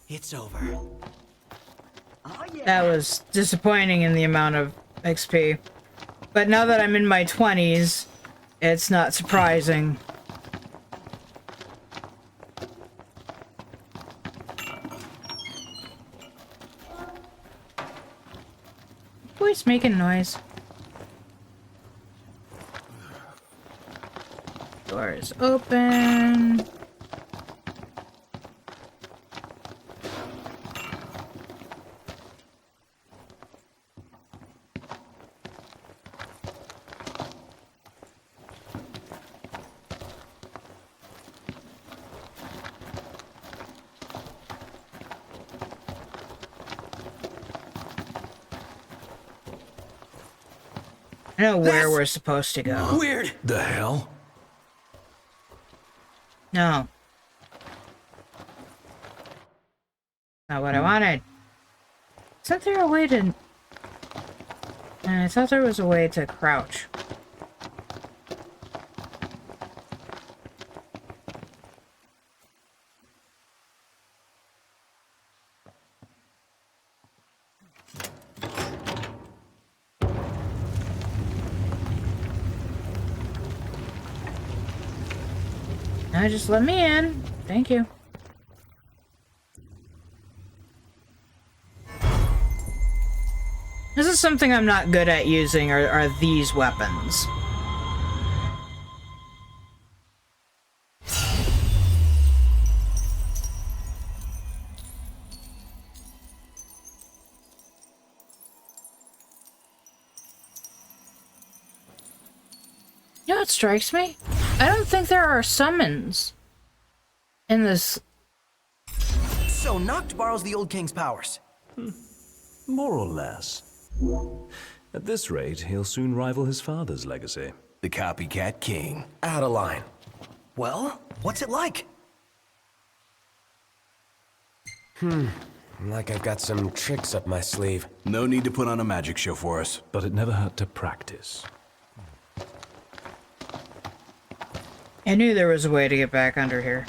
It's over. That was disappointing in the amount of XP. But now that I'm in my 20s, it's not surprising. Boy's making noise. Door is open. I know where we're supposed to go. Weird. The hell? No. Not what I wanted. Isn't there a way to... I thought there was a way to crouch. No, just let me in. Thank you. This is something I'm not good at using, are these weapons. You know what strikes me? I don't think there are summons in this. So Noct borrows the old king's powers. More or less. At this rate, he'll soon rival his father's legacy. The copycat king. Out of line. Well, what's it like? Like I've got some tricks up my sleeve. No need to put on a magic show for us. But it never hurt to practice. I knew there was a way to get back under here.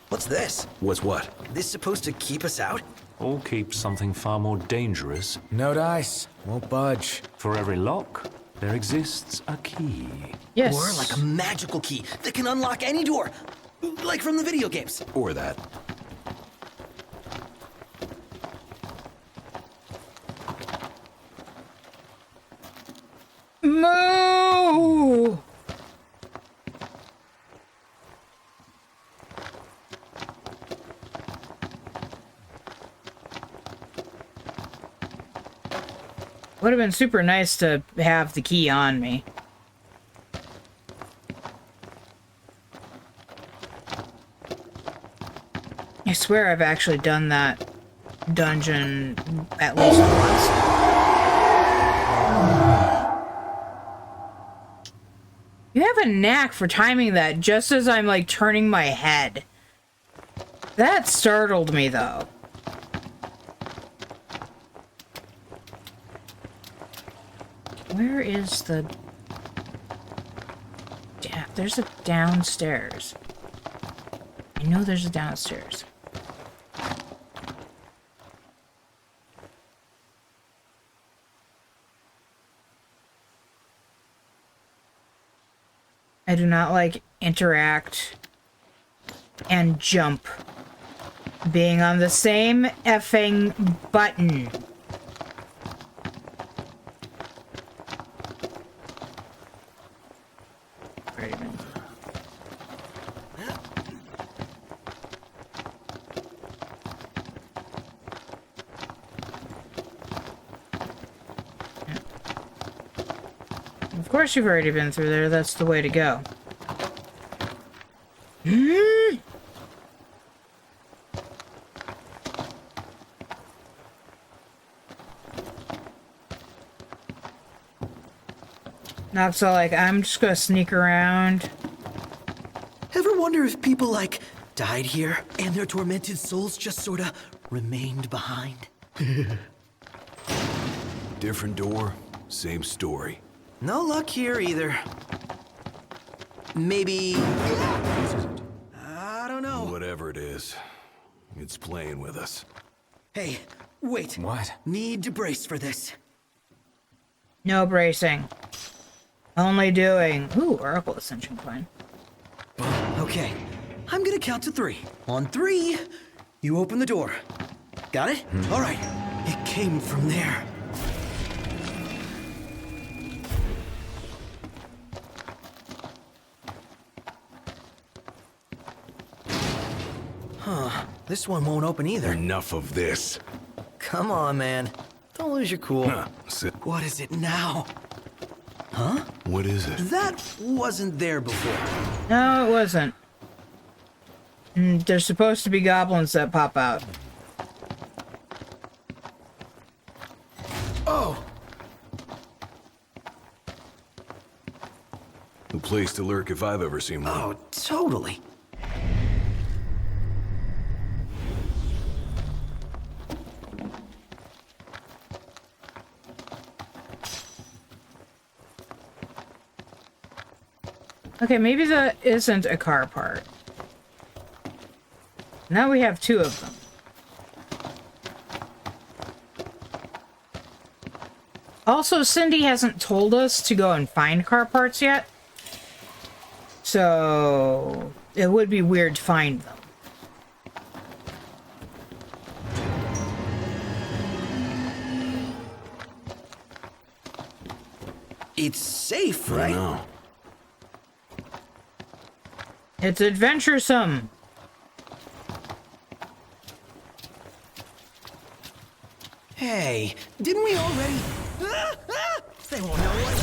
What's this? What's what? This supposed to keep us out? Or keep something far more dangerous. No dice. Won't budge. For every lock, there exists a key. Yes. Or like a magical key that can unlock any door. Like from the video games. Or that. Moo! Would have been super nice to have the key on me. I swear I've actually done that dungeon at least once. You have a knack for timing that just as I'm like turning my head. That startled me though. Where is the... There's a downstairs. I know there's a downstairs. I do not like interact and jump being on the same effing button. Wait a minute. Of course you've already been through there. That's the way to go. Not so like, I'm just gonna sneak around. Ever wonder if people, like, died here and their tormented souls just sorta remained behind? Different door, same story. No luck here either. Maybe... I don't know. Whatever it is, it's playing with us. Hey, wait. What? Need to brace for this. No bracing. Only doing... Ooh, Oracle Ascension coin. Okay, I'm gonna count to 3. On 3, you open the door. Got it? All right. It came from there. Huh. This one won't open either. Enough of this. Come on, man. Don't lose your cool. Sit. What is it now? Huh? What is it? That wasn't there before. No, it wasn't. There's supposed to be goblins that pop out. Oh! A place to lurk if I've ever seen one. Oh, totally. Okay, maybe that isn't a car part. Now we have 2 of them. Also, Cindy hasn't told us to go and find car parts yet. So, it would be weird to find them. It's safe, I right? know. It's adventuresome. Hey, didn't we already... They won't know what...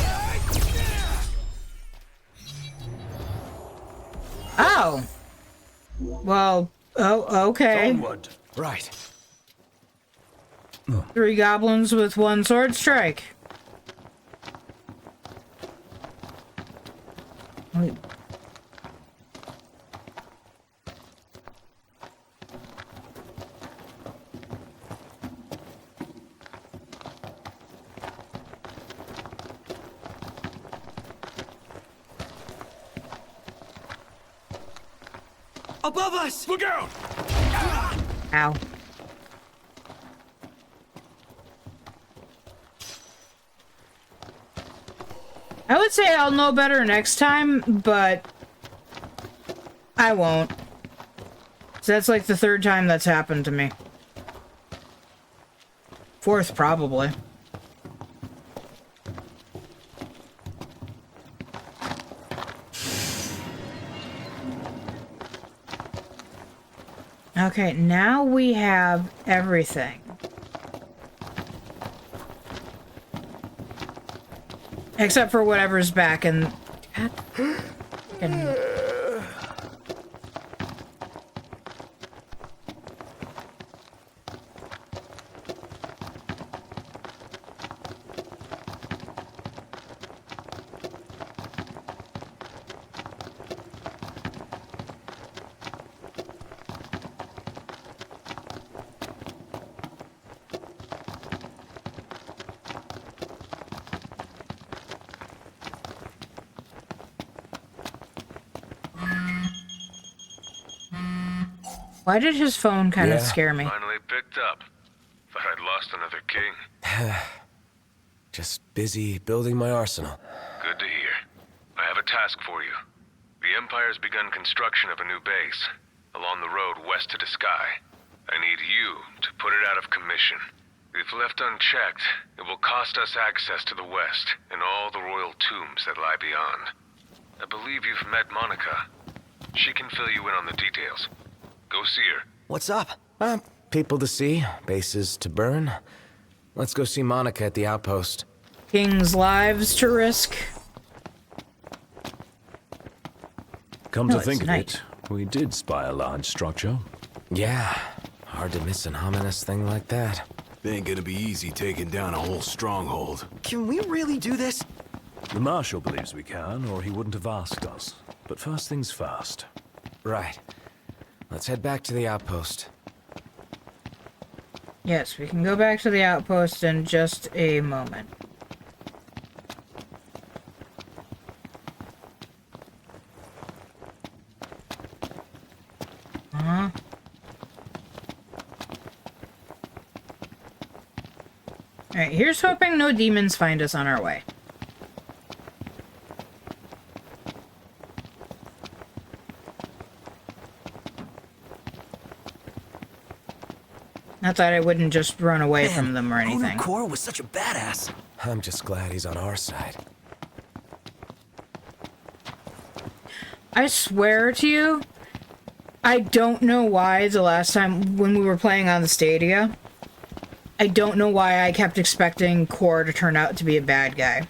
Oh. Well, oh, okay. Onward. Right. 3 goblins with 1 sword strike. Wait. Above us! Look out! Ow. I would say I'll know better next time, but I won't. So that's like the 3rd time that's happened to me. 4th, probably. Okay, now we have everything. Except for whatever's back in... Why did his phone kind of scare me? Finally picked up. Thought I'd lost another king. Just busy building my arsenal. Good to hear. I have a task for you. The Empire's begun construction of a new base, along the road west to the sky. I need you to put it out of commission. If left unchecked, it will cost us access to the west and all the royal tombs that lie beyond. I believe you've met Monica. She can fill you in on the details. Go see her. What's up? People to see, bases to burn. Let's go see Monica at the outpost. King's lives to risk. Come No, to think it's of night. it, we did spy a large structure. Yeah, hard to miss an ominous thing like that. Ain't gonna be easy taking down a whole stronghold. Can we really do this? The Marshal believes we can, or he wouldn't have asked us. But first things first. Right. Let's head back to the outpost. Yes, we can go back to the outpost in just a moment. Alright, here's hoping no demons find us on our way. Not that I wouldn't just run away from them or Who knew anything. Cor was such a badass? I'm just glad he's on our side. I swear to you, I don't know why the last time when we were playing on the Stadia, I don't know why I kept expecting Cor to turn out to be a bad guy.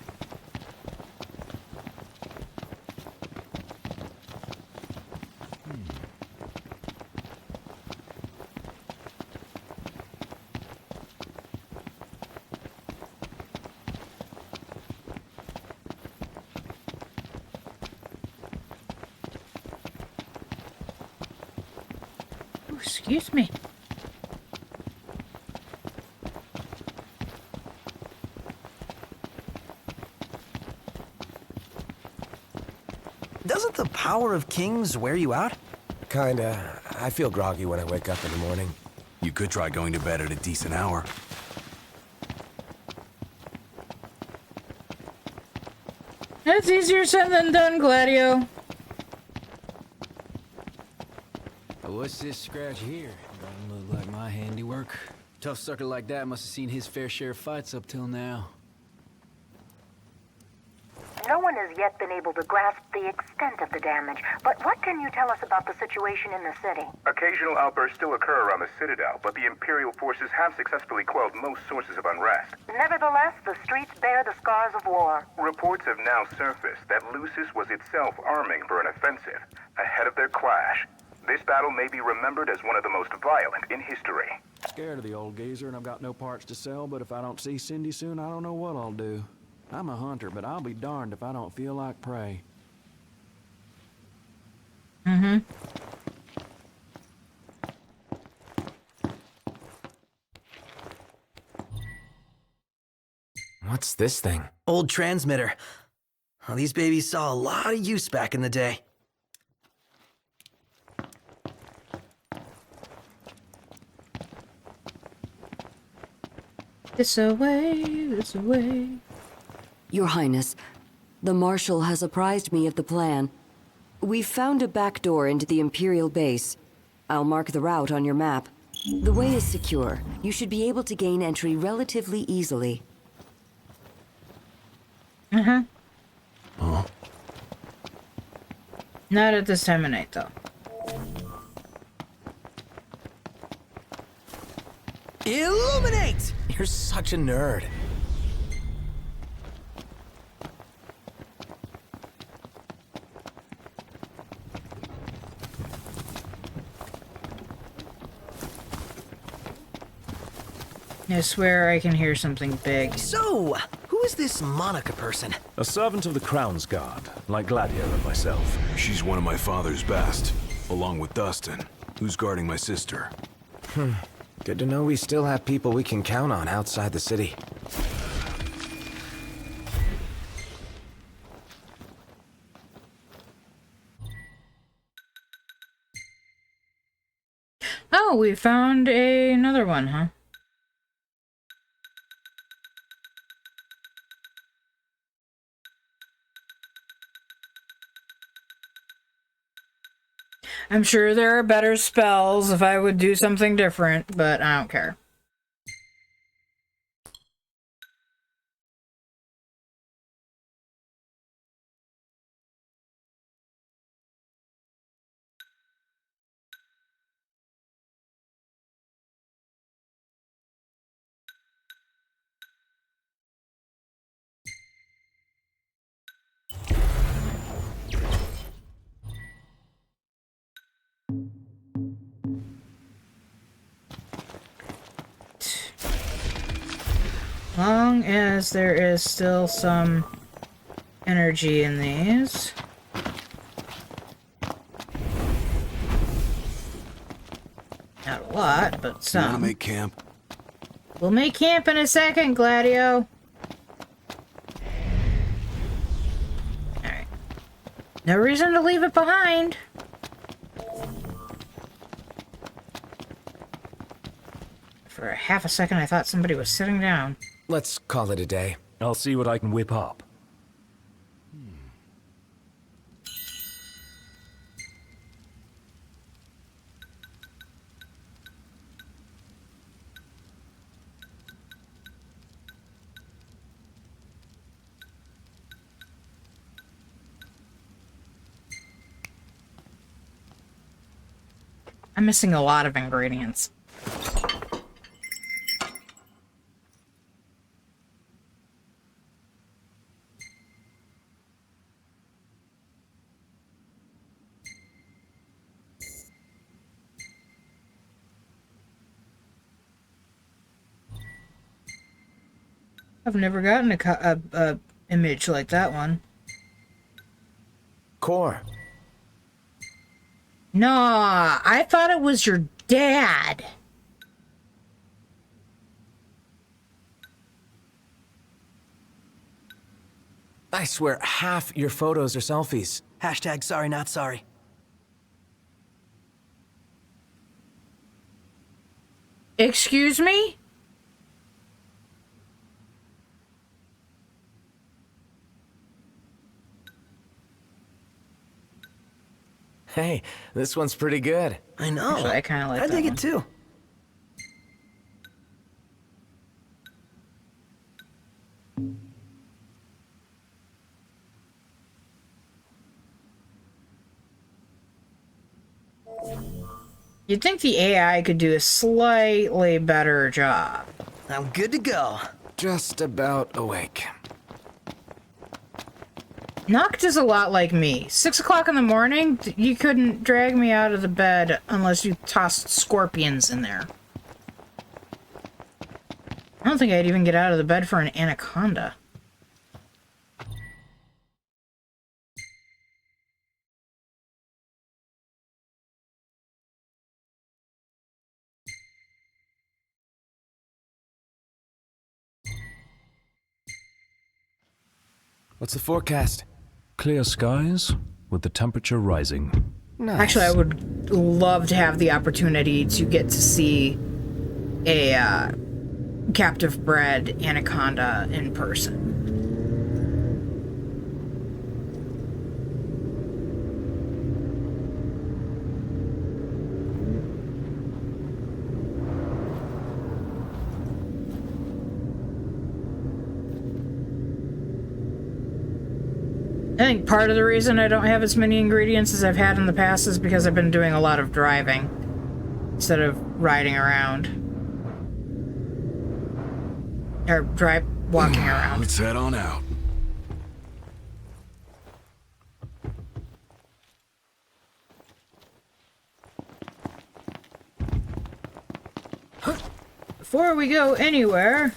Oh, excuse me. Doesn't the power of kings wear you out? Kinda. I feel groggy when I wake up in the morning. You could try going to bed at a decent hour. That's easier said than done, Gladio. What's this scratch here? Don't look like my handiwork. Tough sucker like that must have seen his fair share of fights up till now. No one has yet been able to grasp the extent of the damage, but what can you tell us about the situation in the city? Occasional outbursts still occur around the Citadel, but the Imperial forces have successfully quelled most sources of unrest. Nevertheless, the streets bear the scars of war. Reports have now surfaced that Lucis was itself arming for an offensive, ahead of their clash. This battle may be remembered as one of the most violent in history. Scared of the old geezer and I've got no parts to sell, but if I don't see Cindy soon, I don't know what I'll do. I'm a hunter, but I'll be darned if I don't feel like prey. Mm-hmm. What's this thing? Old transmitter. Well, these babies saw a lot of use back in the day. This away, this away. Your Highness, the Marshal has apprised me of the plan. We've found a back door into the Imperial base. I'll mark the route on your map. The way is secure. You should be able to gain entry relatively easily. Uh-huh. Huh? Not at this time of night, though. Illuminate! You're such a nerd. I swear I can hear something big. So, who is this Monica person? A servant of the Crown's Guard, like Gladio and myself. She's one of my father's best, along with Dustin, who's guarding my sister. Good to know we still have people we can count on outside the city. Oh, we found another one, huh? I'm sure there are better spells if I would do something different, but I don't care. Long as there is still some energy in these. Not a lot, but some. Wanna make camp? We'll make camp in a second, Gladio. Alright. No reason to leave it behind. For a half a second, I thought somebody was sitting down. Let's call it a day. I'll see what I can whip up. I'm missing a lot of ingredients. I've never gotten a image like that one. Core. Nah, I thought it was your dad. I swear half your photos are selfies. Hashtag sorry not sorry. Excuse me? Hey, this one's pretty good. I know. Actually, I kind of like I that dig one. it too. You'd think the AI could do a slightly better job. I'm good to go. Just about awake. Noct is a lot like me. 6 o'clock in the morning, you couldn't drag me out of the bed unless you tossed scorpions in there. I don't think I'd even get out of the bed for an anaconda. What's the forecast? Clear skies, with the temperature rising. Nice. Actually, I would love to have the opportunity to get to see a captive bred anaconda in person. I think part of the reason I don't have as many ingredients as I've had in the past is because I've been doing a lot of driving instead of riding around. Or walking around. Let's head on out. Before we go anywhere,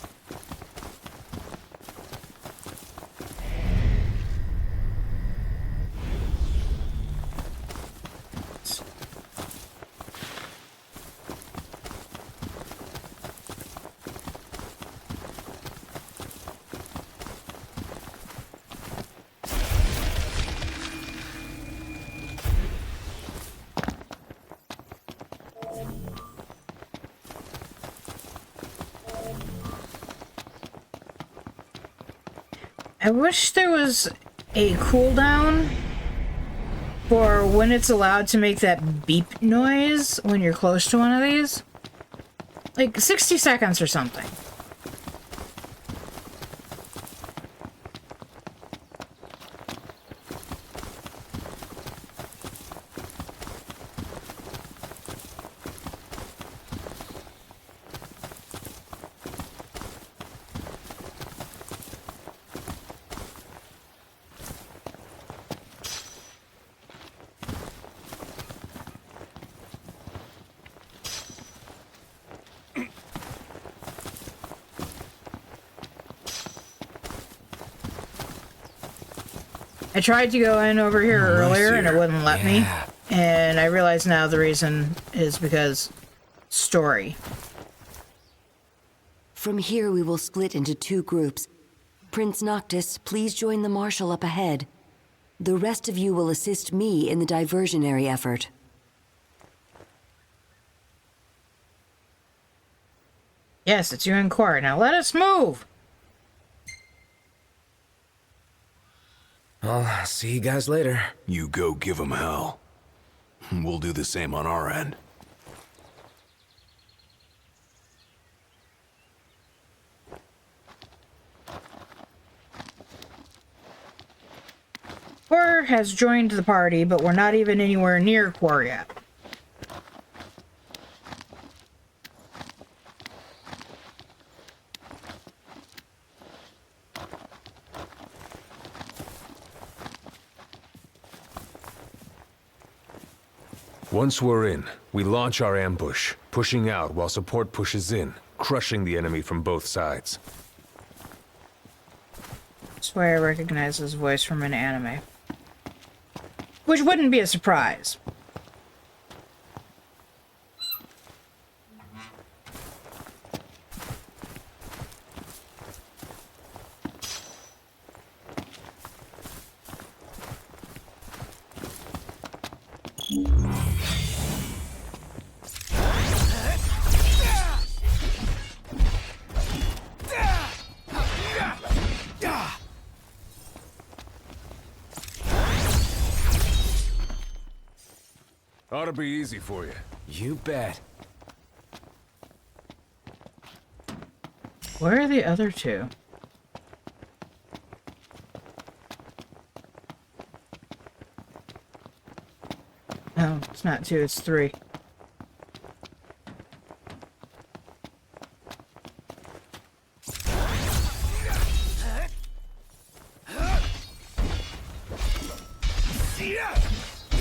I wish there was a cooldown for when it's allowed to make that beep noise when you're close to one of these. Like 60 seconds or something. I tried to go in over here earlier and it wouldn't let me. And I realize now the reason is because story. From here, we will split into 2 groups. Prince Noctis, please join the Marshal up ahead. The rest of you will assist me in the diversionary effort. Yes, it's you and Cora. Now let us move! I'll see you guys later. You go give him hell. We'll do the same on our end. Cora has joined the party, but we're not even anywhere near Cora yet. Once we're in, we launch our ambush, pushing out while support pushes in, crushing the enemy from both sides. That's why I recognize his voice from an anime. Which wouldn't be a surprise. Ought to be easy for you. You bet. Where are the other 2? No, it's not 2, it's 3.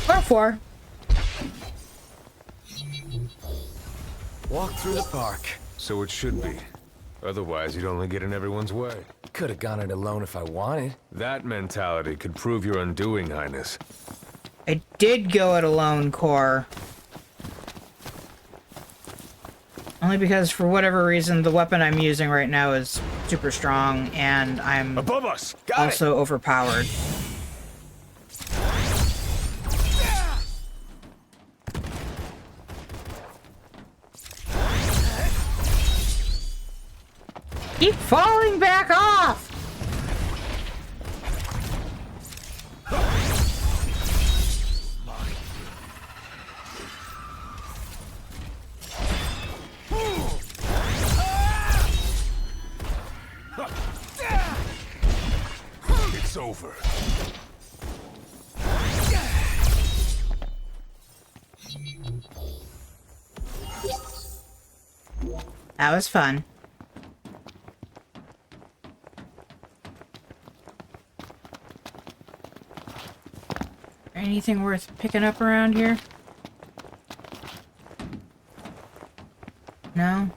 Or 4. Walk through the park. So it should be. Otherwise, you'd only get in everyone's way. Could have gone it alone if I wanted. That mentality could prove your undoing, Highness. I did go it alone, Core. Only because, for whatever reason, the weapon I'm using right now is super strong, and I'm Above us! also overpowered. Keep falling back off! It's over. That was fun. Anything worth picking up around here? No?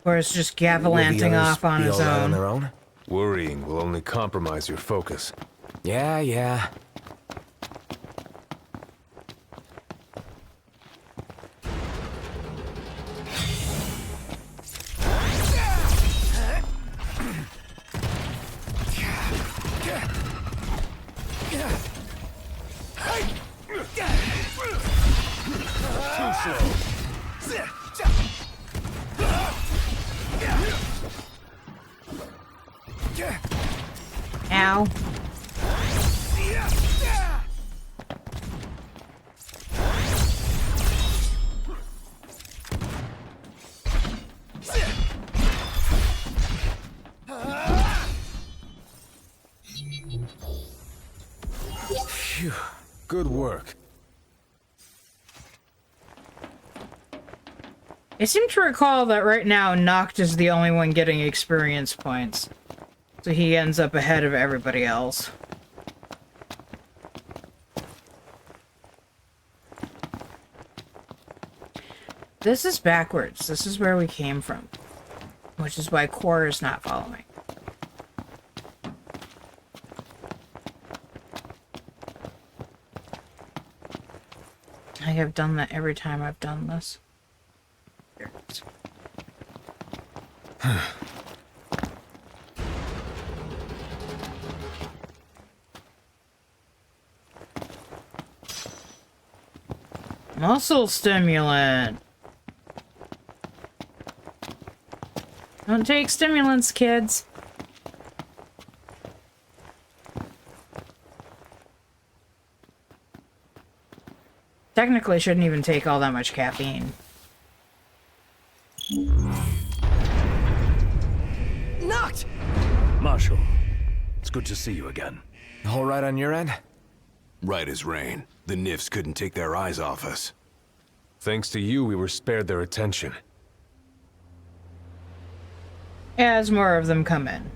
Or it's just gavilanting off on his on own. their own? Worrying will only compromise your focus. Yeah. Ow. Phew. Good work. I seem to recall that right now Noct is the only one getting experience points. So he ends up ahead of everybody else. This is backwards. This is where we came from. Which is why Core is not following. I have done that every time I've done this. Here it is. Muscle stimulant. Don't take stimulants, kids. Technically, shouldn't even take all that much caffeine. Knocked! Marshal, it's good to see you again. All right on your end? Right as rain. The Nifs couldn't take their eyes off us. Thanks to you, we were spared their attention. As more of them come in.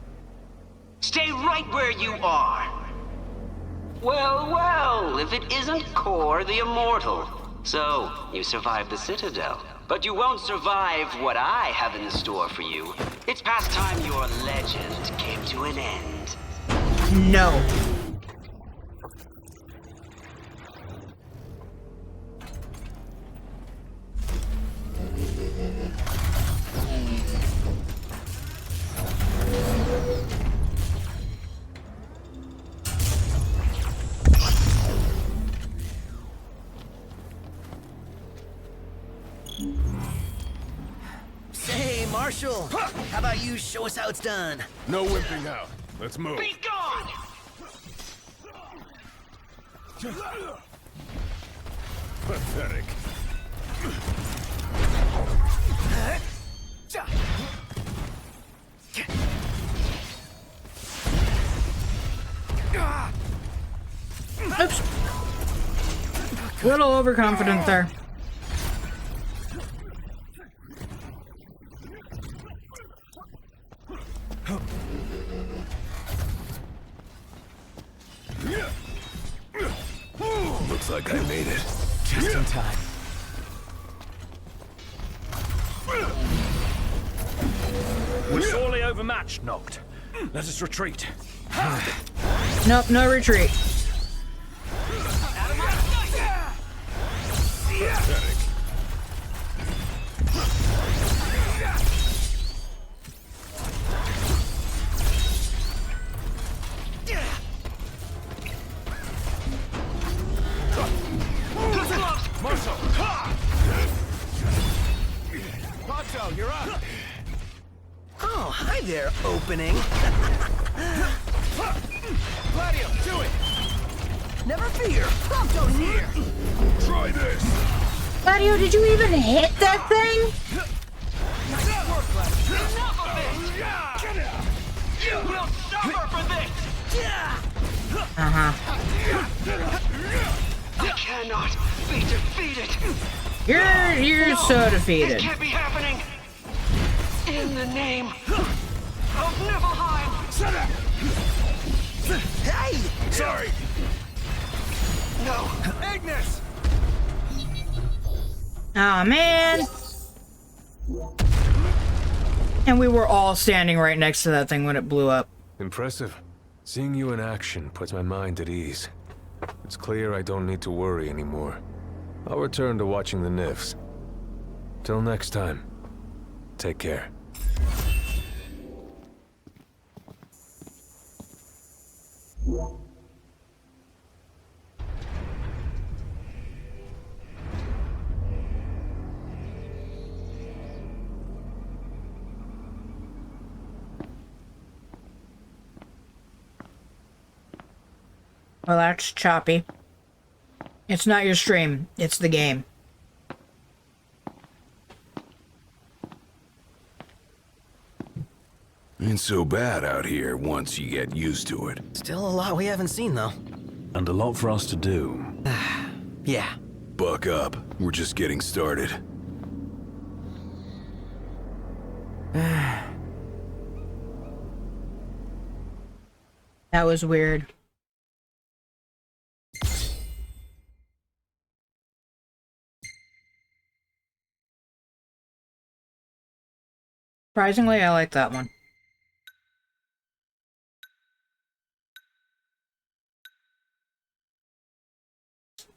Stay right where you are. Well, well, if it isn't Core the Immortal. So, you survived the Citadel. But you won't survive what I have in store for you. It's past time your legend came to an end. No. Say, Marshal, how about you show us how it's done? No wimping out. Let's move. Be gone! Pathetic. Oops. A little overconfident there. Looks like I made it. Just in time. We're sorely overmatched, Noct. Let us retreat. Nope, no retreat. Pathetic. Marshal! Poncho, you're up! Oh, hi there, opening. Gladio, do it! Never fear, Poncho's here. Try this. Gladio, did you even hit that thing? Nice work, Gladio. Enough of it! You will suffer for this! Uh-huh. I cannot be defeated! You're so It defeated. can't be happening! In the name of Niflheim! Shut up! Hey! Sorry! No! Ignis! Aw, man. And we were all standing right next to that thing when it blew up. Impressive. Seeing you in action puts my mind at ease. It's clear I don't need to worry anymore. I'll return to watching the Nifs. Till next time, take care. Well, that's choppy. It's not your stream, it's the game. Ain't so bad out here once you get used to it. Still a lot we haven't seen, though. And a lot for us to do. Yeah. Buck up. We're just getting started. That was weird. Surprisingly, I like that one.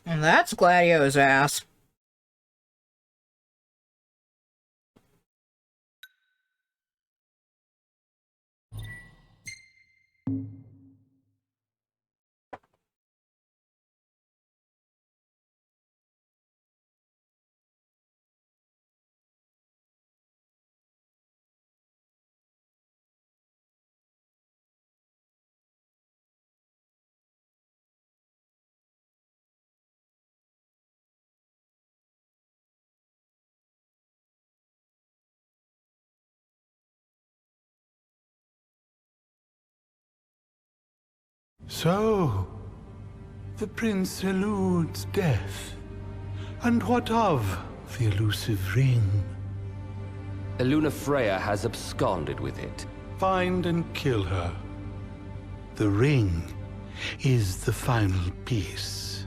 And that's Gladio's ass. So, the prince eludes death. And what of the elusive ring? Eluna Freya has absconded with it. Find and kill her. The ring is the final piece.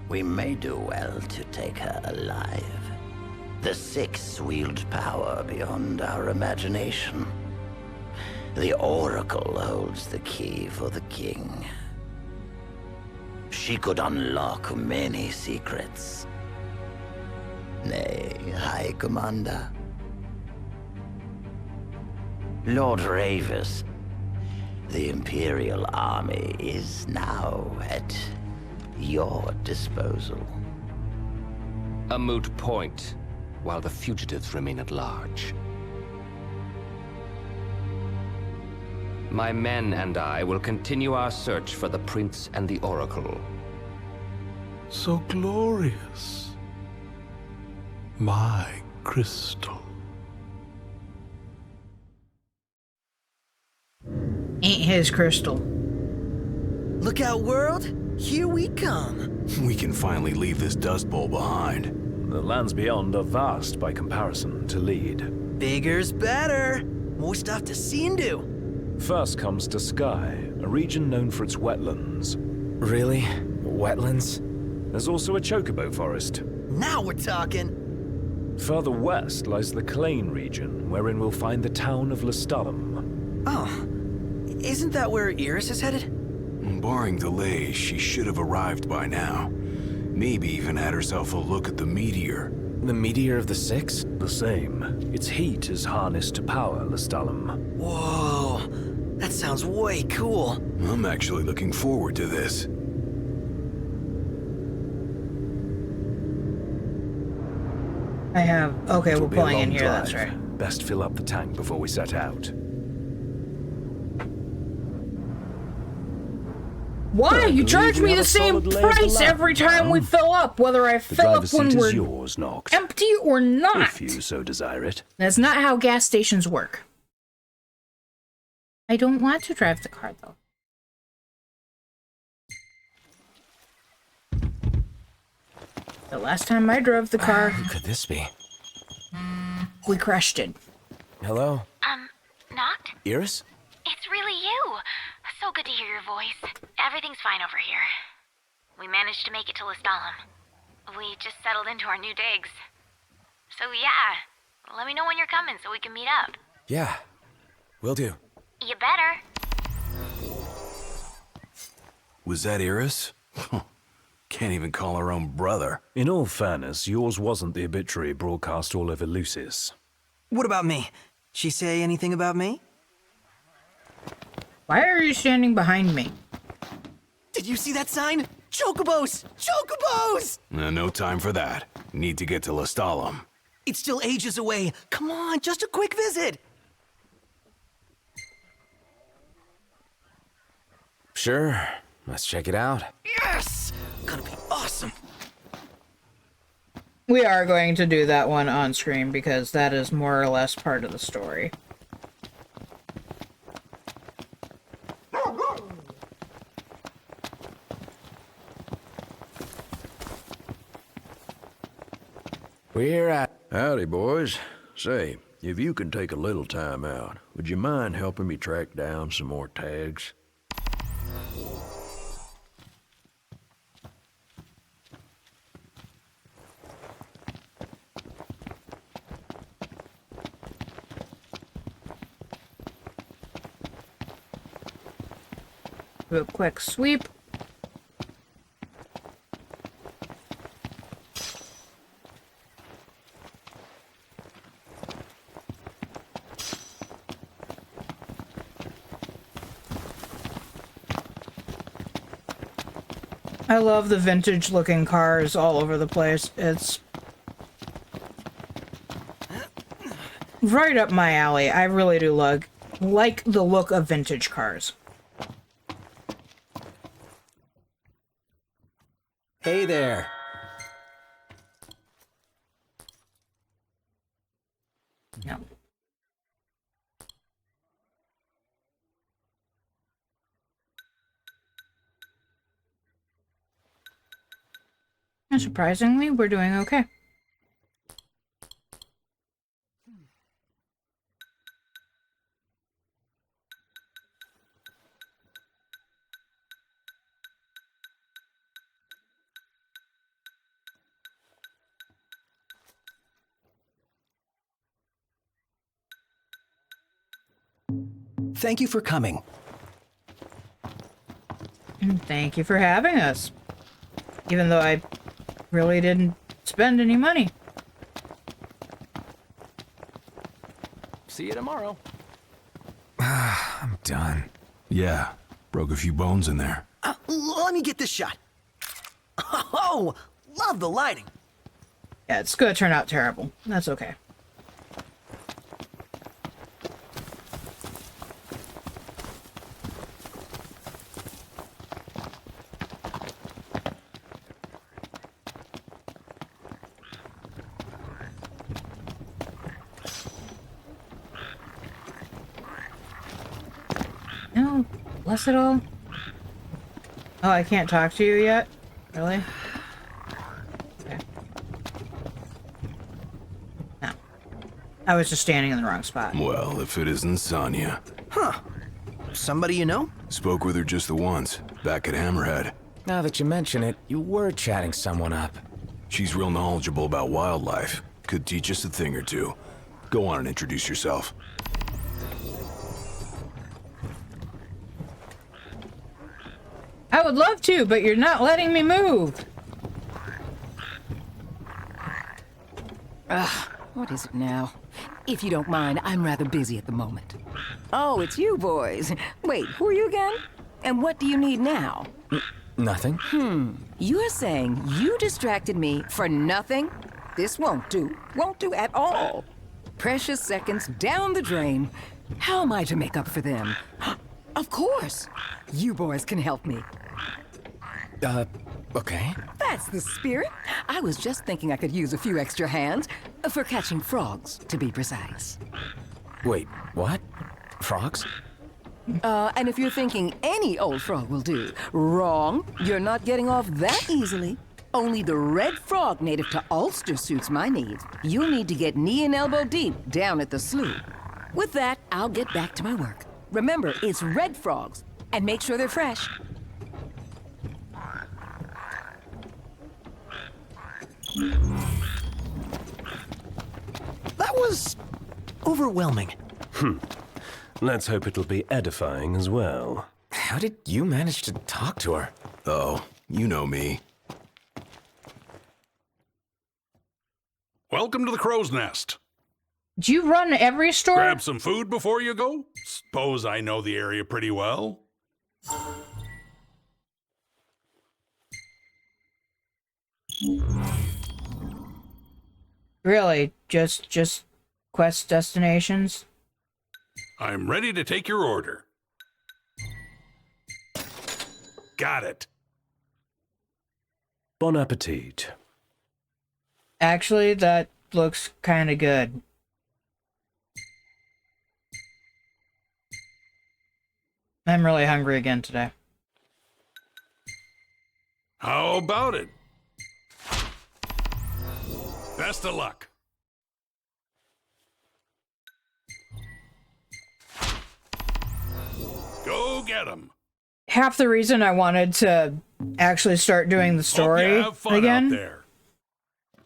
We may do well to take her alive. The Six wield power beyond our imagination. The Oracle holds the key for the king. She could unlock many secrets. Nay, High Commander. Lord Ravis, the Imperial Army is now at your disposal. A moot point, while the fugitives remain at large. My men and I will continue our search for the Prince and the Oracle. So glorious. My crystal. Ain't his crystal. Look out, world! Here we come! We can finally leave this dust bowl behind. The lands beyond are vast by comparison to lead. Bigger's better! More stuff to see and do! First comes to Sky, a region known for its wetlands. Really? Wetlands? There's also a chocobo forest. Now we're talking! Further west lies the Clane region, wherein we'll find the town of Lestalem. Oh, isn't that where Iris is headed? Barring delays, she should have arrived by now. Maybe even had herself a look at the meteor. The meteor of the Six? The same. Its heat is harnessed to power Lestalem. Whoa, that sounds way cool. I'm actually looking forward to this. I have... Okay, It'll we're be a pulling in long here, that's drive. right. Best fill up the tank before we set out. Why? You believe charge we me have the a same solid lay of the price land every time we now. fill up, whether I The fill up driver's when seat we're is yours, Noct. empty or not. If you so desire it. That's not how gas stations work. I don't want to drive the car, though. The last time I drove the car, Who could this be? we crushed it. Hello? Noct? Iris? It's really you. So good to hear your voice. Everything's fine over here. We managed to make it to Lestalem. We just settled into our new digs. So yeah, let me know when you're coming so we can meet up. Yeah, will do. You better. Was that Iris? Can't even call her own brother. In all fairness, yours wasn't the obituary broadcast all over Lucis. What about me? She say anything about me? Why are you standing behind me? Did you see that sign? Chocobos! Chocobos! No time for that. Need to get to Lestalem. It's still ages away. Come on, just a quick visit. Sure. Let's check it out. Yes! Gonna be awesome. We are going to do that one on screen because that is more or less part of the story. We're at... Howdy, boys. Say, if you can take a little time out, would you mind helping me track down some more tags? Do a quick sweep. I love the vintage looking cars all over the place. It's right up my alley. I really do like the look of vintage cars. Hey there. No. And surprisingly, we're doing okay. Thank you for coming. And thank you for having us. Even though I really didn't spend any money. See you tomorrow. I'm done. Yeah, broke a few bones in there. Let me get this shot. Oh, love the lighting. Yeah, it's gonna turn out terrible. That's okay. No, bless it all. Oh, I can't talk to you yet? Really? Okay. No. I was just standing in the wrong spot. Well, if it isn't Sonya. Huh. Somebody you know? Spoke with her just the once, back at Hammerhead. Now that you mention it, you were chatting someone up. She's real knowledgeable about wildlife. Could teach us a thing or two. Go on and introduce yourself. I would love to, but you're not letting me move. What is it now? If you don't mind, I'm rather busy at the moment. Oh, it's you boys. Wait, who are you again? And what do you need now? Nothing. You're saying you distracted me for nothing? This won't do. Won't do at all. Precious seconds down the drain. How am I to make up for them? Of course. You boys can help me. Okay. That's the spirit. I was just thinking I could use a few extra hands for catching frogs, to be precise. Wait, what? Frogs? And if you're thinking any old frog will do, wrong. You're not getting off that easily. Only the red frog native to Ulster suits my needs. You'll need to get knee and elbow deep down at the slough. With that, I'll get back to my work. Remember, it's red frogs, and make sure they're fresh. That was overwhelming. Let's hope it'll be edifying as well. How did you manage to talk to her? Oh, you know me. Welcome to the Crow's Nest. Do you run every store? Grab some food before you go? Suppose I know the area pretty well. Really? Just quest destinations? I'm ready to take your order. got it. Bon appetit. Actually, that looks kind of good. I'm really hungry again today. How about it? Best of luck. Go get 'em. Half the reason I wanted to actually start doing the story have fun out again there.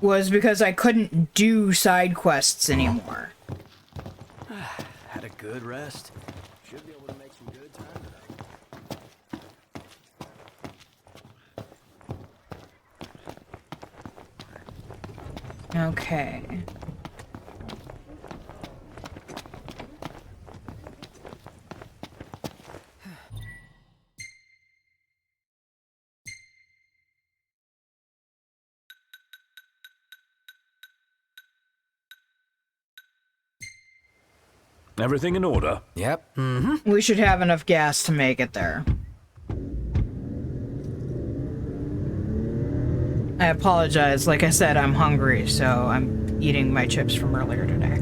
was because I couldn't do side quests anymore. Had a good rest. Should be able to make some good time today. Okay. Everything in order? Yep. We should have enough gas to make it there. I apologize. Like I said, I'm hungry, so I'm eating my chips from earlier today.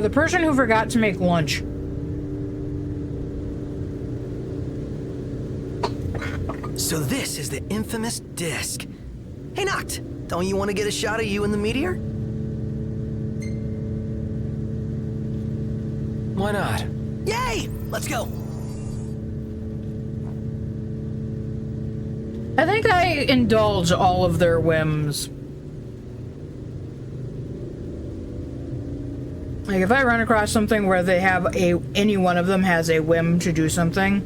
The person who forgot to make lunch. So this is the infamous disc. Hey, Noct, don't you want to get a shot of you in the meteor? Why not? Yay! Let's go. I think I indulge all of their whims. Like, if I run across something where they have any one of them has a whim to do something,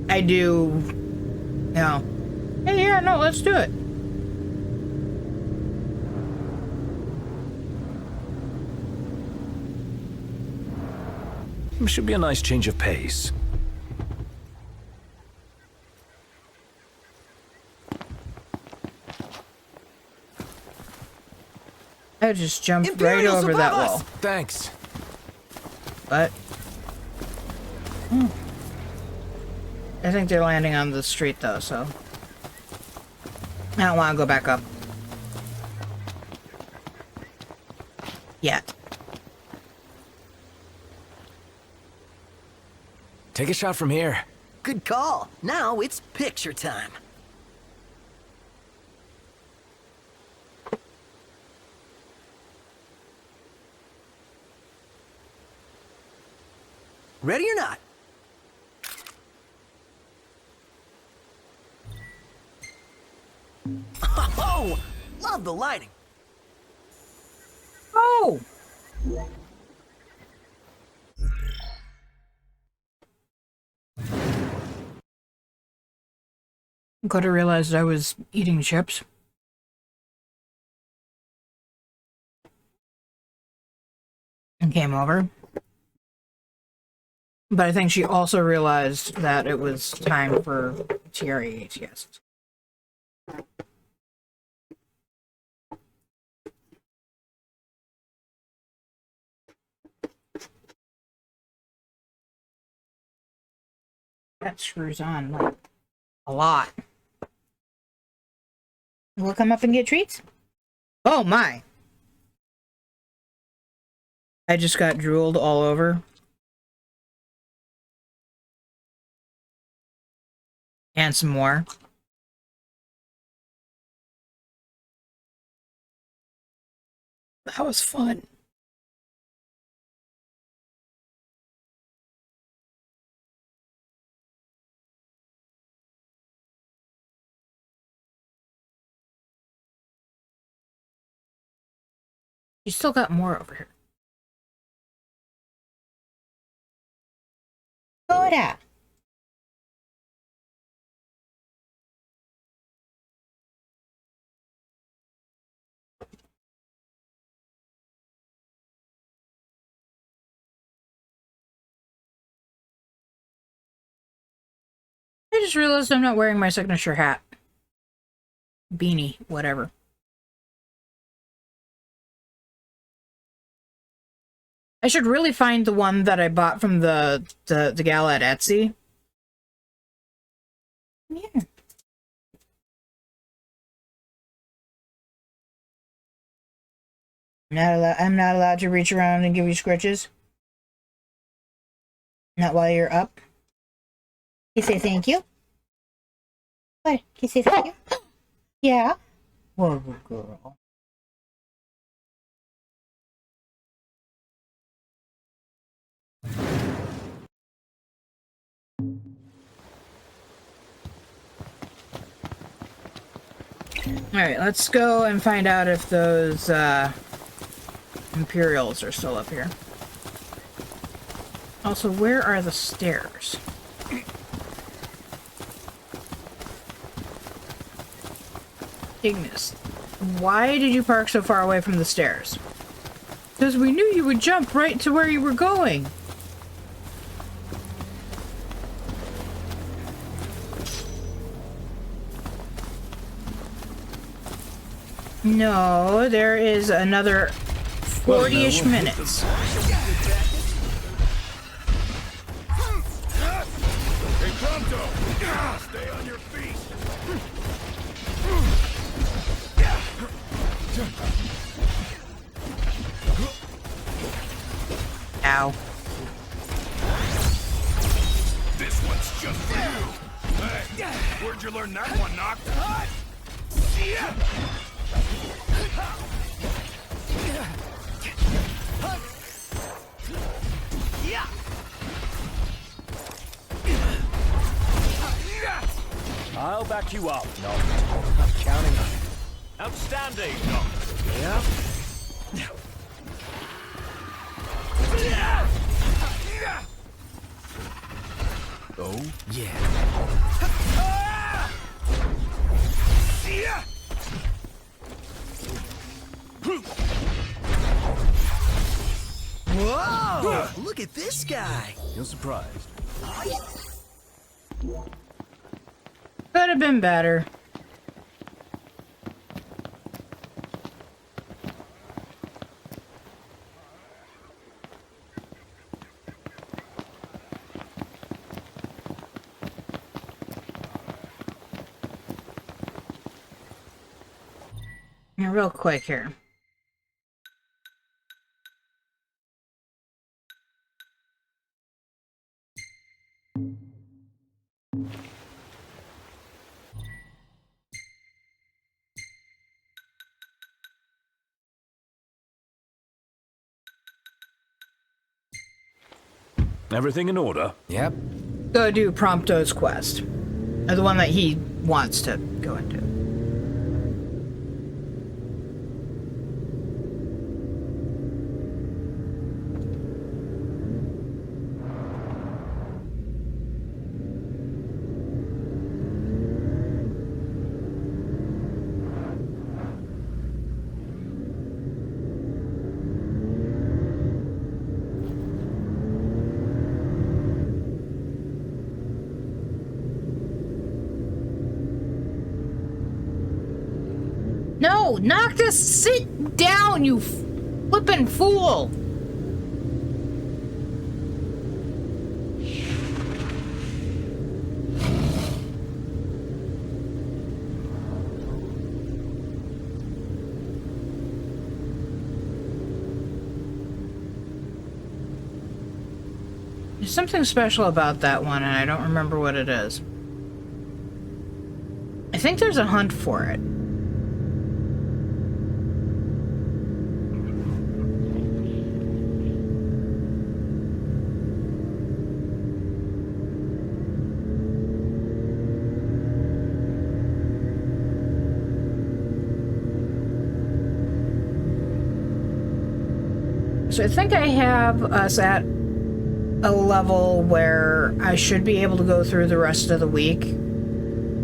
I do, you know, hey, yeah, no, let's do it. It should be a nice change of pace. I just jumped right over that wall. Thanks. But I think they're landing on the street though, so I don't want to go back up yet. Take a shot from here. Good call. Now it's picture time. Ready or not? Oh, love the lighting. Oh! Could have realized I was eating chips. And came over. But I think she also realized that it was time for TRE, yes. That screws on, like, a lot. We'll come up and get treats? Oh my! I just got drooled all over. And some more. That was fun. You still got more over here. Soda! I just realized I'm not wearing my signature hat. Beanie, whatever. I should really find the one that I bought from the gal at Etsy. Yeah. I'm not allowed to reach around and give you scritches. Not while you're up. Can you say thank you? What? Can you say thank you? Yeah. Whoa, girl. Alright, let's go and find out if those Imperials are still up here. Also, where are the stairs? Ignis, why did you park so far away from the stairs? Because we knew you would jump right to where you were going. No, there is another 40-ish minutes. Hey, Pronto! Stay on your feet! Ow. This one's just for you! Hey, where'd you learn that one, Nocta? I'll back you up, no. I'm counting on it. Outstanding, no. Yeah. Oh, yeah. Whoa! Look at this guy! You're surprised. Could have been better. Yeah, real quick here. Everything in order? Yep. Go do Prompto's quest. Or the one that he wants to go into. No, Noctis, sit down, you flippin' fool! There's something special about that one, and I don't remember what it is. I think there's a hunt for it. So I think I have us at a level where I should be able to go through the rest of the week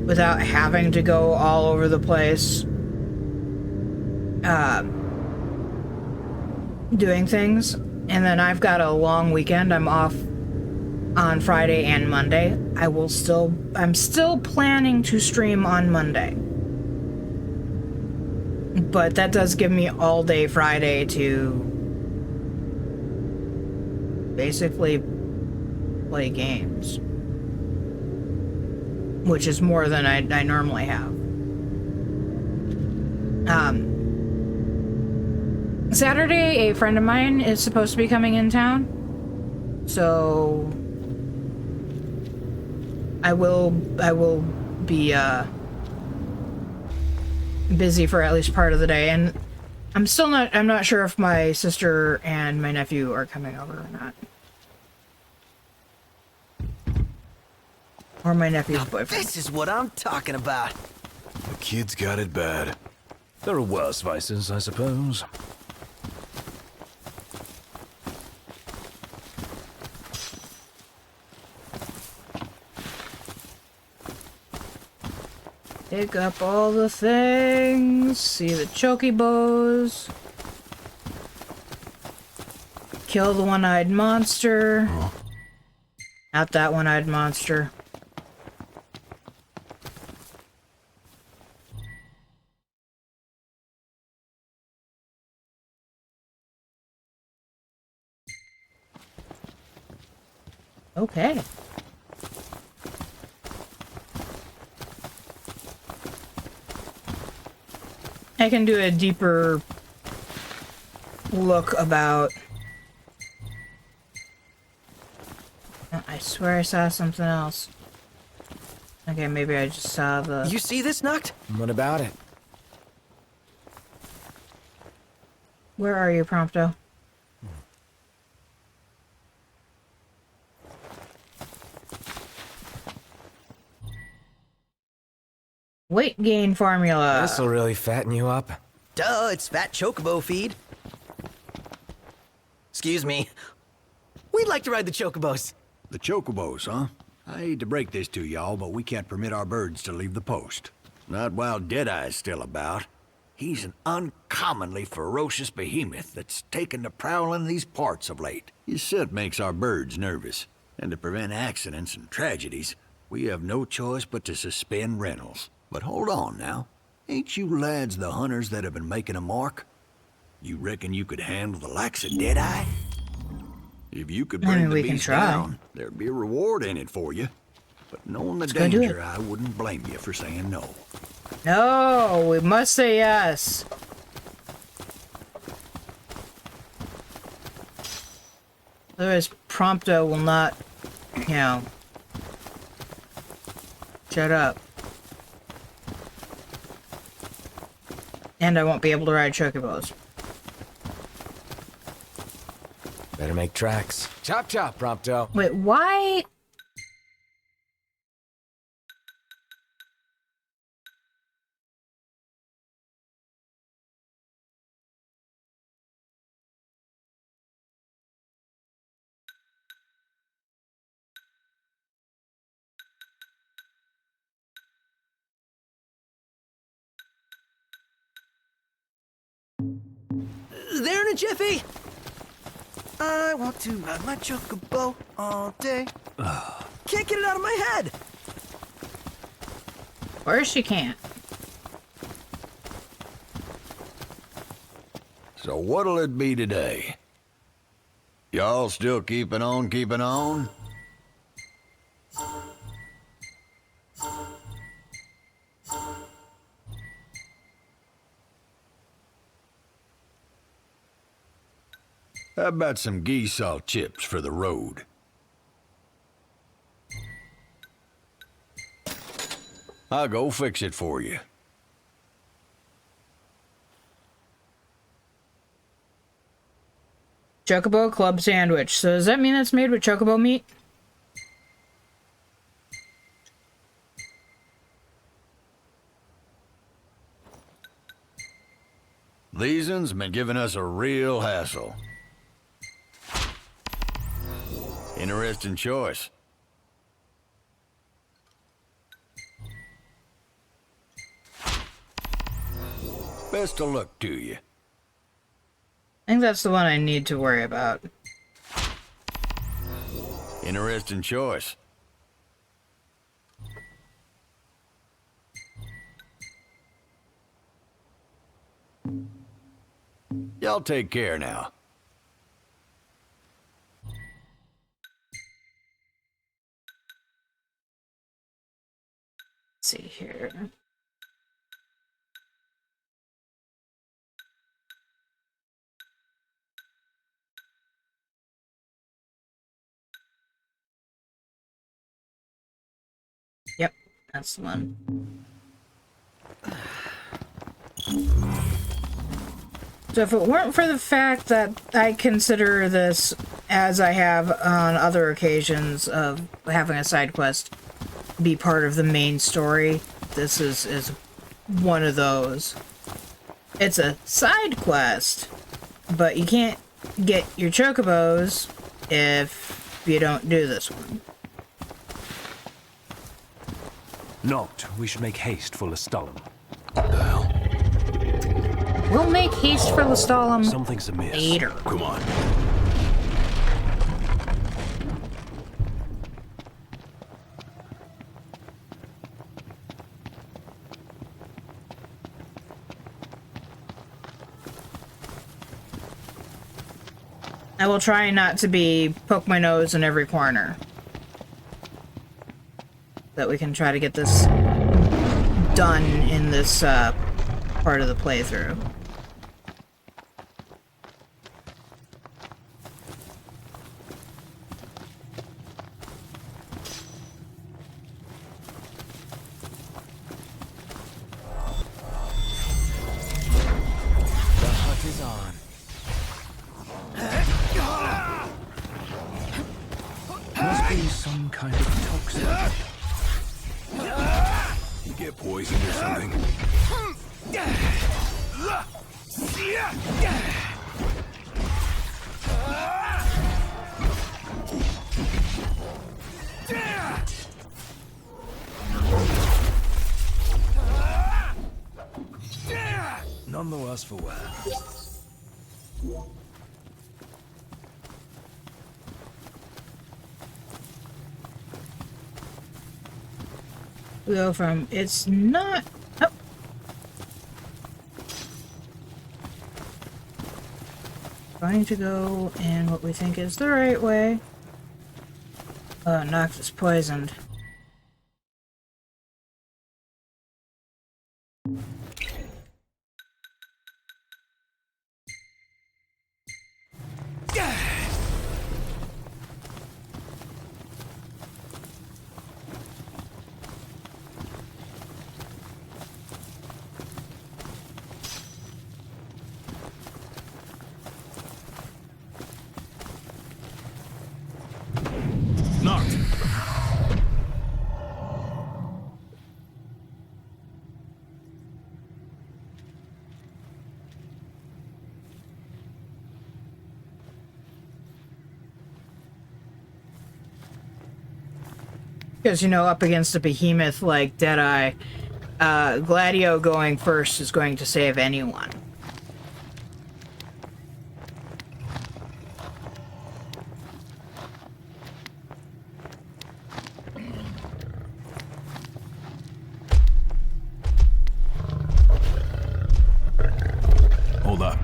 without having to go all over the place doing things. And then I've got a long weekend. I'm off on Friday and Monday. I'm still planning to stream on Monday. But that does give me all day Friday to basically play games. Which is more than I normally have. Saturday, a friend of mine is supposed to be coming in town. So I will be busy for at least part of the day, and I'm not sure if my sister and my nephew are coming over or not. Or my nephew's boyfriend. This is what I'm talking about. The kid's got it bad. There are worse vices, I suppose. Pick up all the things. See the chokibos. Kill the one-eyed monster. Huh? Not that one-eyed monster. Okay. I can do a deeper look about... I swear I saw something else. Okay, maybe I just saw the... You see this, Nuct? What about it? Where are you, Prompto? Weight gain formula. This'll really fatten you up. Duh, it's Fat Chocobo feed. Excuse me. We'd like to ride the Chocobos. The Chocobos, huh? I hate to break this to y'all, but we can't permit our birds to leave the post. Not while Deadeye's still about. He's an uncommonly ferocious behemoth that's taken to prowling these parts of late. His scent makes our birds nervous, and to prevent accidents and tragedies, we have no choice but to suspend rentals. But hold on now. Ain't you lads the hunters that have been making a mark? You reckon you could handle the likes of Deadeye? If you could bring the beast down, there'd be a reward in it for you. But knowing the danger, I wouldn't blame you for saying no. No, we must say yes. Otherwise, Prompto will not, you know, shut up. And I won't be able to ride chocobos. Better make tracks. Chop chop, Prompto. Wait, why? There in a jiffy! I want to ride my chocobo all day. Can't get it out of my head! Of course she can't. So what'll it be today? Y'all still keeping on, keeping on? How about some ghee salt chips for the road? I'll go fix it for you. Chocobo club sandwich. So does that mean it's made with chocobo meat? These one's been giving us a real hassle. Interesting choice. Best of luck to you. I think that's the one I need to worry about. Interesting choice. Y'all take care now. Let's see here. Yep, that's the one. So if it weren't for the fact that I consider this, as I have on other occasions of having a side quest be part of the main story, this is one of those. It's a side quest, but you can't get your chocobos if you don't do this one. Noct, we should make haste for Lestalem. We'll make haste for Lestalem Something's amiss. later. Come on. I will try not to poke my nose in every corner. That we can try to get this done in this part of the playthrough. The hunt is on. Must be some kind of toxin. You get poisoned or something? None the worse for wear. We go from it's not. Oh. Going to go in what we think is the right way. Noct is poisoned. Because, you know, up against a behemoth like Deadeye, Gladio going first is going to save anyone. Hold up.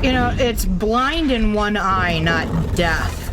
You know, it's blind in one eye, not deaf.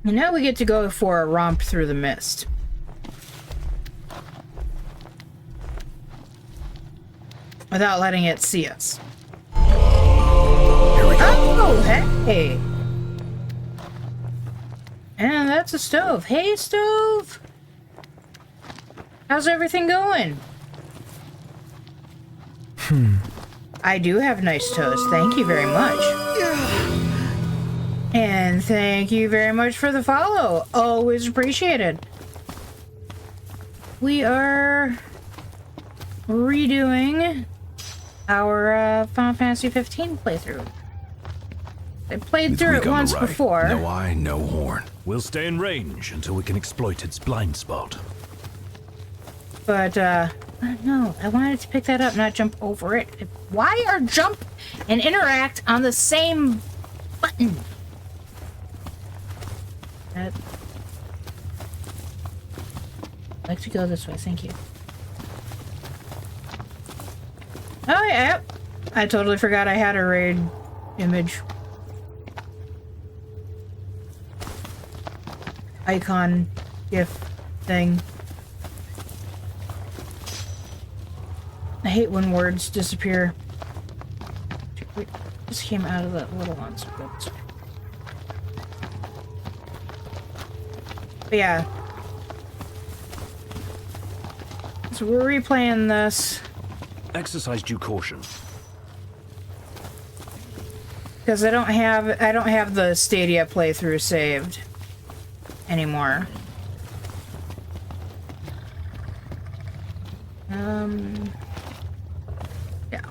And now we get to go for a romp through the mist. Without letting it see us. Here we go. Oh, hey! And that's a stove. Hey, stove! How's everything going? I do have nice toast. Thank you very much. And thank you very much for the follow. Always appreciated. We are redoing our Final Fantasy 15 playthrough. I played through it once before. No eye, no horn. We'll stay in range until we can exploit its blind spot. But, no, I wanted to pick that up, not jump over it. Why are jump and interact on the same button? I'd like to go this way, thank you. Oh, yeah. I totally forgot I had a raid image. Icon, GIF thing. I hate when words disappear. Wait, this came out of that little one. But yeah. So we're replaying this. Exercise due caution. Because I don't have the Stadia playthrough saved anymore. Yeah.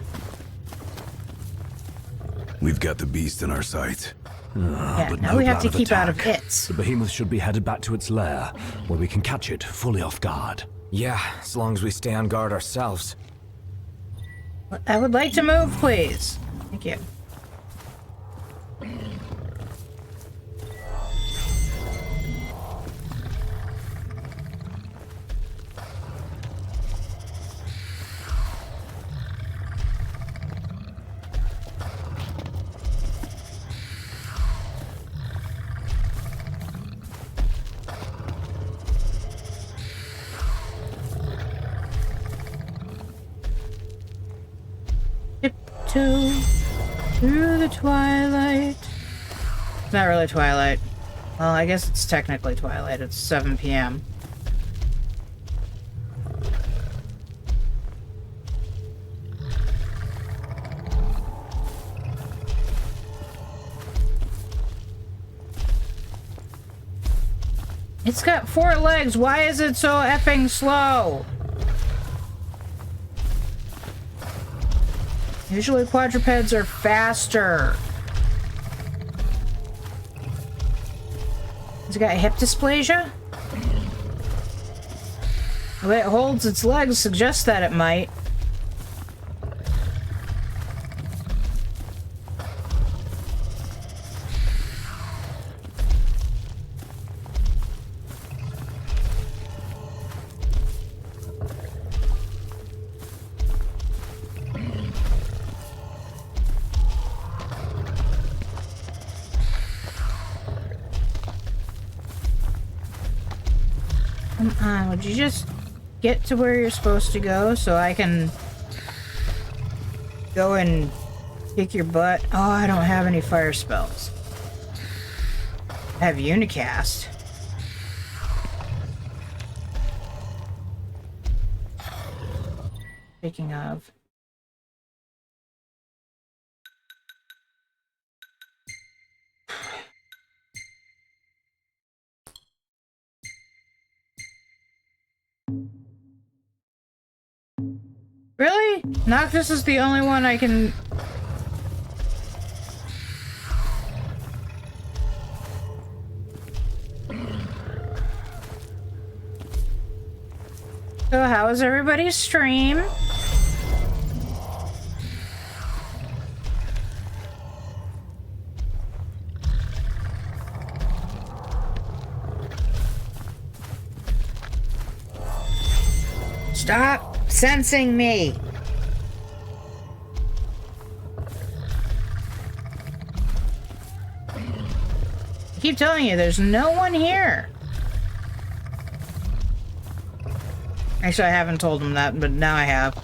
We've got the beast in our sights. Yeah, But now no we have plan to keep out of attack. its. The behemoth should be headed back to its lair, where we can catch it fully off guard. Yeah, as long as we stay on guard ourselves. I would like to move, please. Thank you. Through the twilight. It's not really twilight. Well, I guess it's technically twilight. It's 7 p.m. It's got 4 legs. Why is it so effing slow? Usually quadrupeds are faster. Has it got hip dysplasia? The way it holds its legs suggests that it might. Come on, would you just get to where you're supposed to go so I can go and kick your butt? Oh, I don't have any fire spells. I have Unicast. Speaking of... Really? Noctis is the only one I can... So how is everybody's stream? Stop sensing me. I keep telling you, there's no one here. Actually, I haven't told him that, but now I have.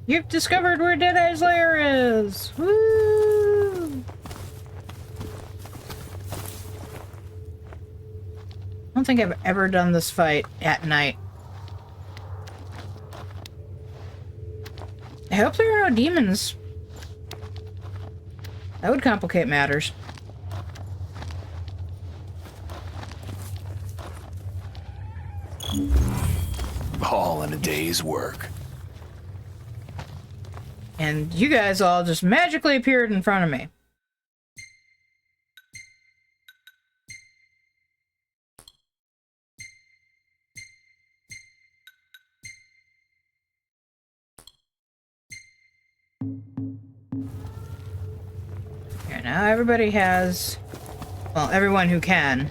You've discovered where Deadeye's lair is! Woo! I don't think I've ever done this fight at night. I hope there are no demons. That would complicate matters. All in a day's work. And you guys all just magically appeared in front of me. Here, now everybody has... Well, everyone who can.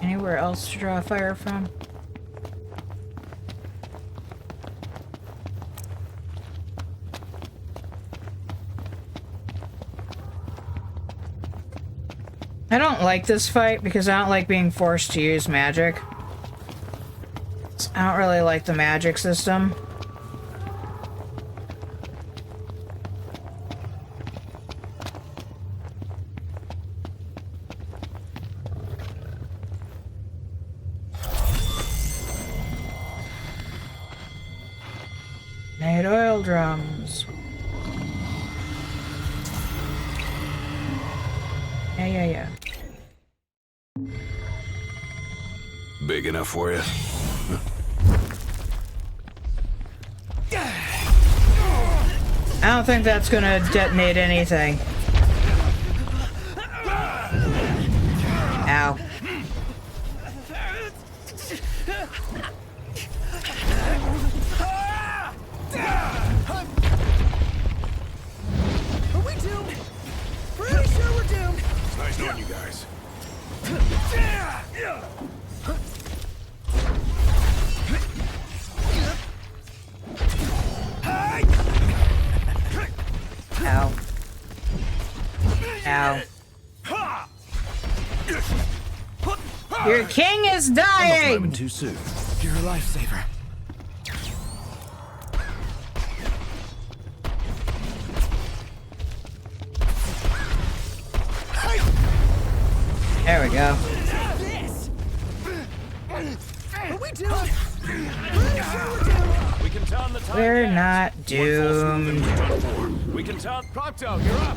Anywhere else to draw fire from? I don't like this fight because I don't like being forced to use magic. I don't really like the magic system. Made oil drums. Yeah. Big enough for you? I don't think that's gonna detonate anything. Ow. Are we doomed? Pretty sure we're doomed. It's nice knowing you guys. Ow. Ow. Your king is dying! Too soon. You're a lifesaver. There we go. Are we doomed? Pretty sure we're doomed. We can turn the tide. We're not doomed. We can turn. Procto, you're up.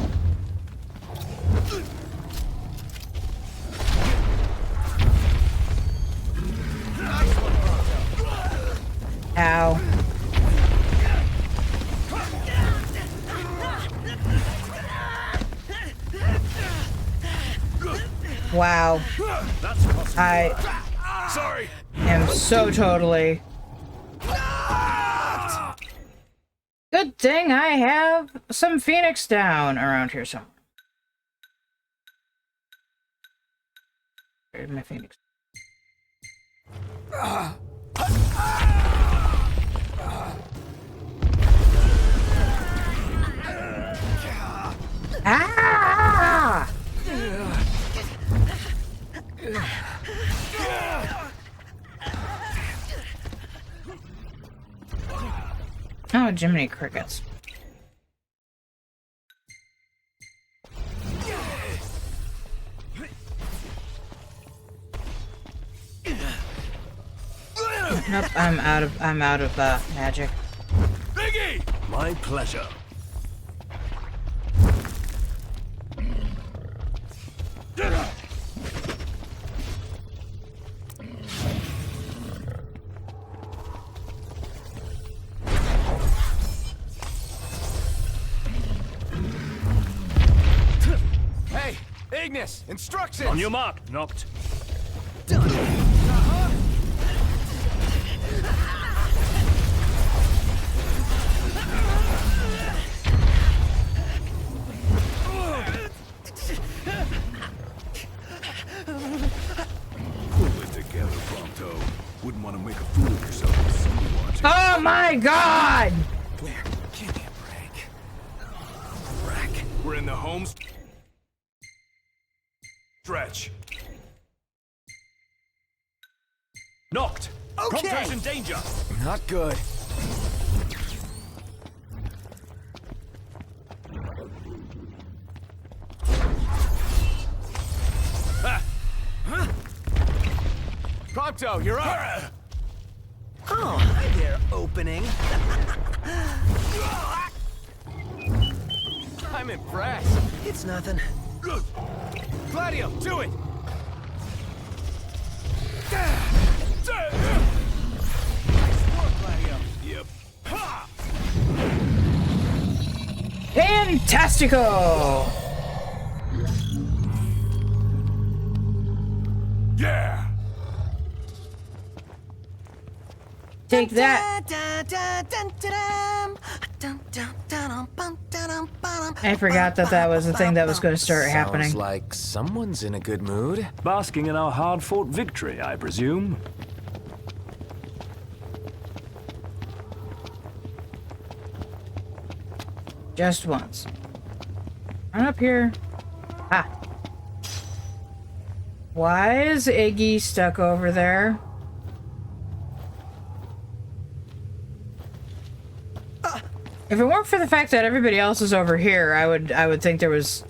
Ow. Wow. I am so totally... Good thing I have some Phoenix down around here somewhere. Where's my Phoenix? Ah! Oh, Jiminy Crickets. Nope, I'm out of magic. Biggie! My pleasure. Ignis, instructions! On your mark, Noct. Pull it together, Prompto. Wouldn't want to make a fool of yourself with somebody watching. Oh my god! Come here. Give me a break. Rack. We're in the home stretch. Noct! Okay. Prompto's in danger! Not good. Prompto, you're up! Oh, hi there, opening. I'm impressed. It's nothing. Gladio, do it! Nice work, Gladio. Yep. Fantastico! Yeah! Take that. I forgot that that was the thing that was going to start happening. Sounds like someone's in a good mood. Basking in our hard-fought victory, I presume. Just once. Run up here. Ah. Why is Iggy stuck over there? If it weren't for the fact that everybody else is over here, I would think there was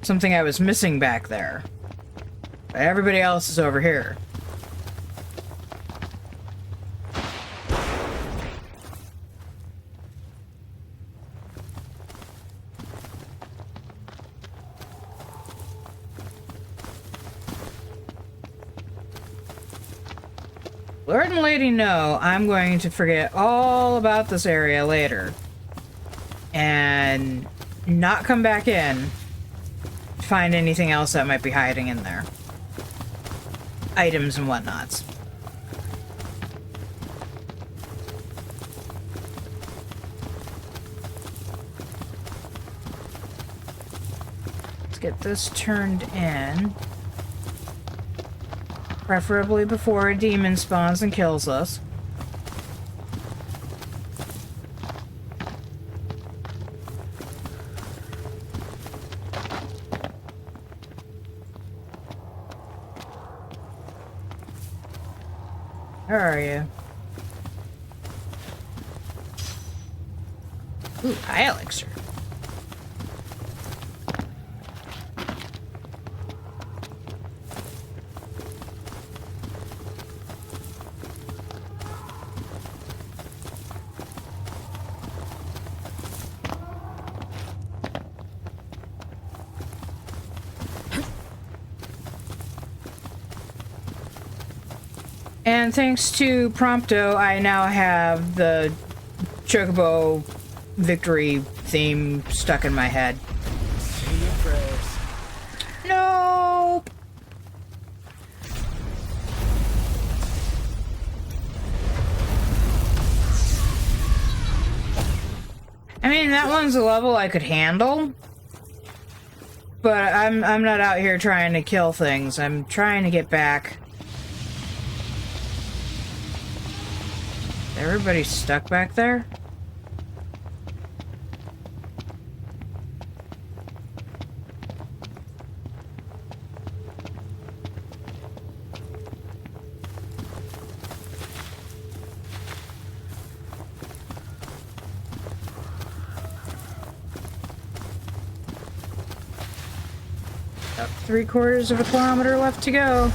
something I was missing back there. But everybody else is over here. Lord and Lady know I'm going to forget all about this area later. And not come back in to find anything else that might be hiding in there. Items and whatnots. Let's get this turned in. Preferably before a demon spawns and kills us. Where are you? Ooh, eye elixir. And thanks to Prompto, I now have the Chocobo victory theme stuck in my head. Say your prayers. No! I mean, that one's a level I could handle. But I'm not out here trying to kill things. I'm trying to get back. Everybody's stuck back there? About 3/4 of a kilometer left to go.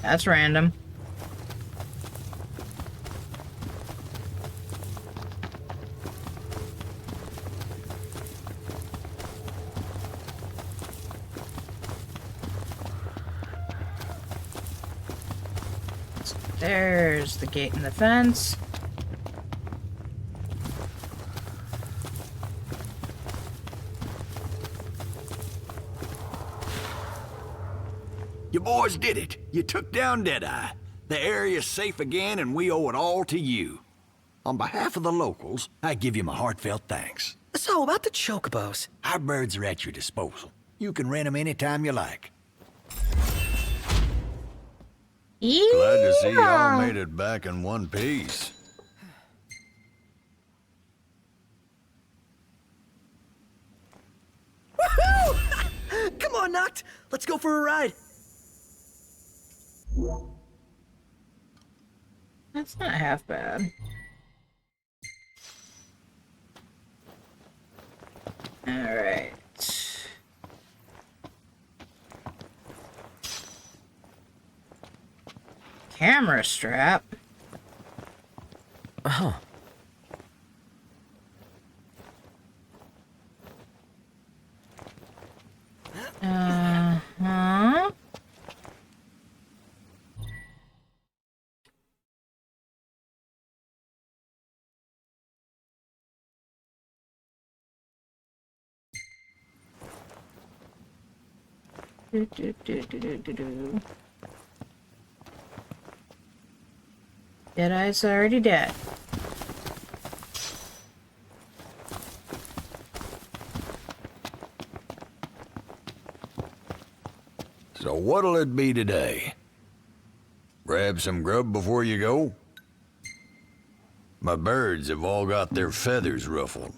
That's random. There's the gate and the fence. You boys did it. You took down Deadeye. The area's safe again, and we owe it all to you. On behalf of the locals, I give you my heartfelt thanks. So, about the chocobos. Our birds are at your disposal. You can rent them anytime you like. Glad to see y'all made it back in one piece. Woohoo! Come on, Noct. Let's go for a ride. That's not half bad. Alright. Camera strap. Uh-huh. Uh-huh. Deadeye's already dead. So what'll it be today? Grab some grub before you go? My birds have all got their feathers ruffled.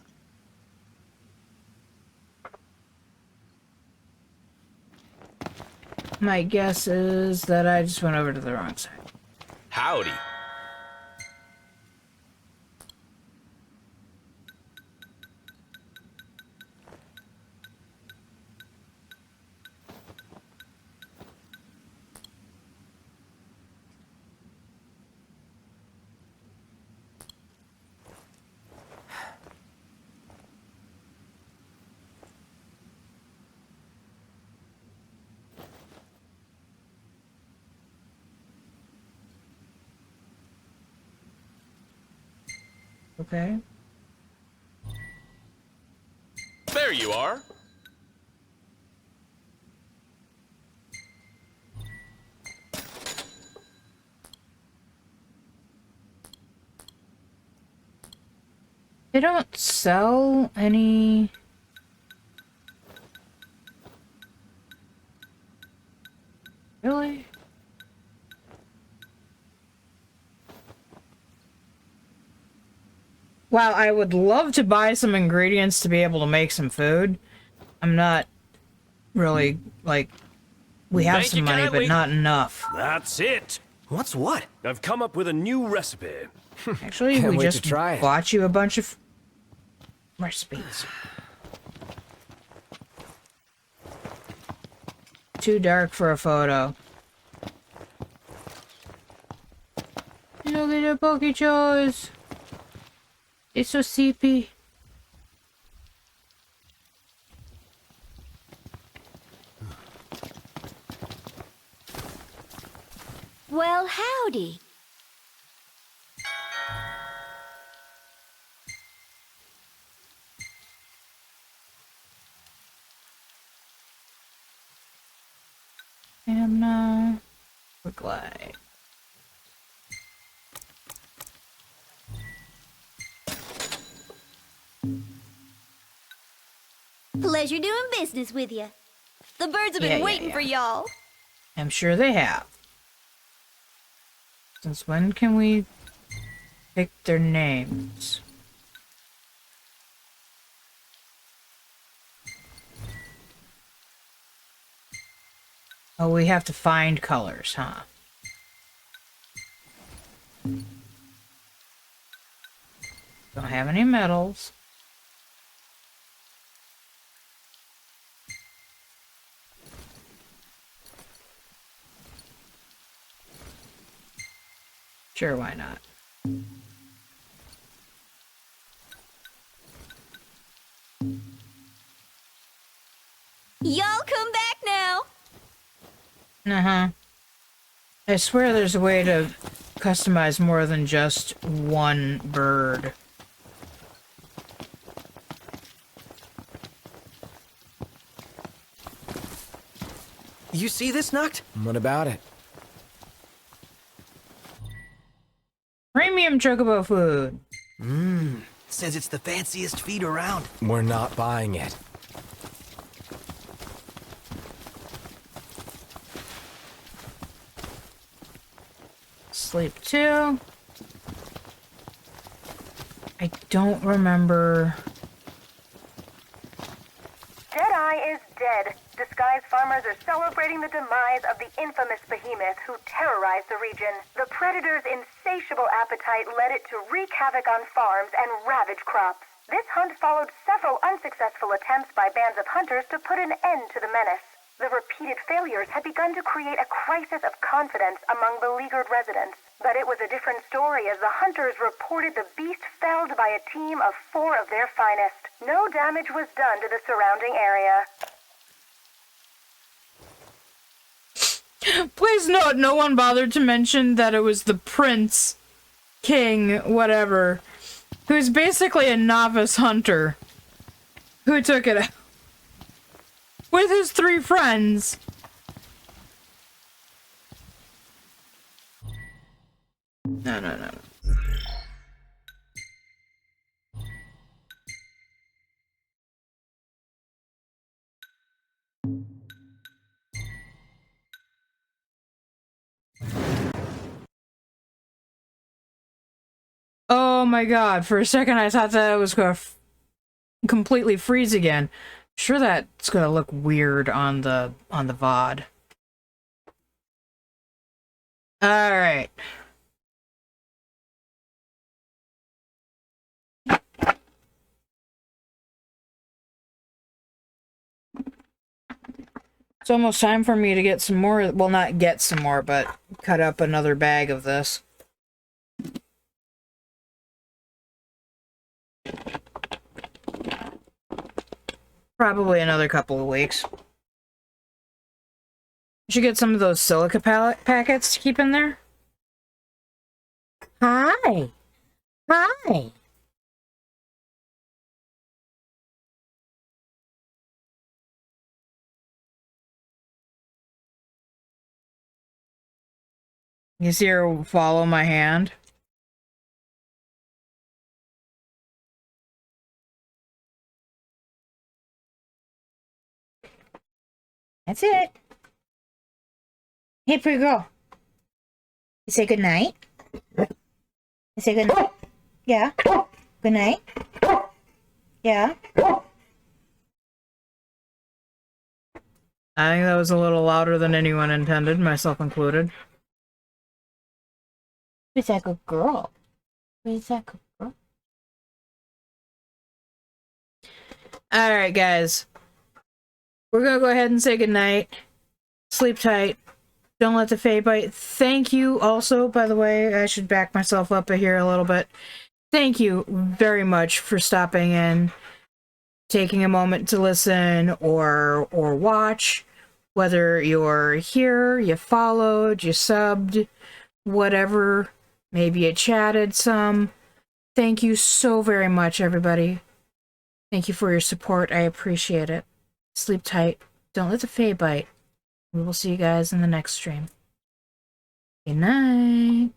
My guess is that I just went over to the wrong side. Howdy. Okay. There you are. They don't sell any... Really? Wow, I would love to buy some ingredients to be able to make some food. I'm not really, like... We have some money, but not enough. That's it. What's what? I've come up with a new recipe. Actually, we just bought you a bunch of recipes. Too dark for a photo. Look at the Pokechows. It's so sleepy. Well, howdy. And quick light. Pleasure doing business with you. The birds have been waiting for y'all. I'm sure they have. Since when can we pick their names? Oh, we have to find colors, huh? Don't have any medals. Sure, why not? Y'all come back now. Uh-huh. I swear there's a way to customize more than just one bird. You see this, Nuct? What about it? Premium chocobo food. Says it's the fanciest feed around. We're not buying it. Sleep 2. I don't remember. Deadeye is dead. Disguised farmers are celebrating the demise of the infamous behemoth who terrorized the region. The predator's insatiable appetite led it to wreak havoc on farms and ravage crops. This hunt followed several unsuccessful attempts by bands of hunters to put an end to the menace. The repeated failures had begun to create a crisis of confidence among beleaguered residents. But it was a different story as the hunters reported the beast felled by a team of 4 of their finest. No damage was done to the surrounding area. Please note, no one bothered to mention that it was the prince, king, whatever, who's basically a novice hunter, who took it out with his 3 friends. No. Oh my god, for a second I thought that it was going to completely freeze again. Sure, that's going to look weird on the VOD. Alright. It's almost time for me to get some more, well, not get some more, but cut up another bag of this. Probably another couple of weeks. Should get some of those silica packets to keep in there. Hi. Hi. You see her follow my hand? That's it. Hey, pretty girl. You say good night? You say good night? Yeah? Good night? Yeah? I think that was a little louder than anyone intended, myself included. Who's that good girl? Who's that good girl? Alright, guys. We're gonna go ahead and say goodnight. Sleep tight. Don't let the Fae bite. Thank you also, by the way, I should back myself up here a little bit. Thank you very much for stopping in, taking a moment to listen or watch. Whether you're here, you followed, you subbed, whatever. Maybe you chatted some. Thank you so very much, everybody. Thank you for your support. I appreciate it. Sleep tight. Don't let the Fae bite. We will see you guys in the next stream. Good night.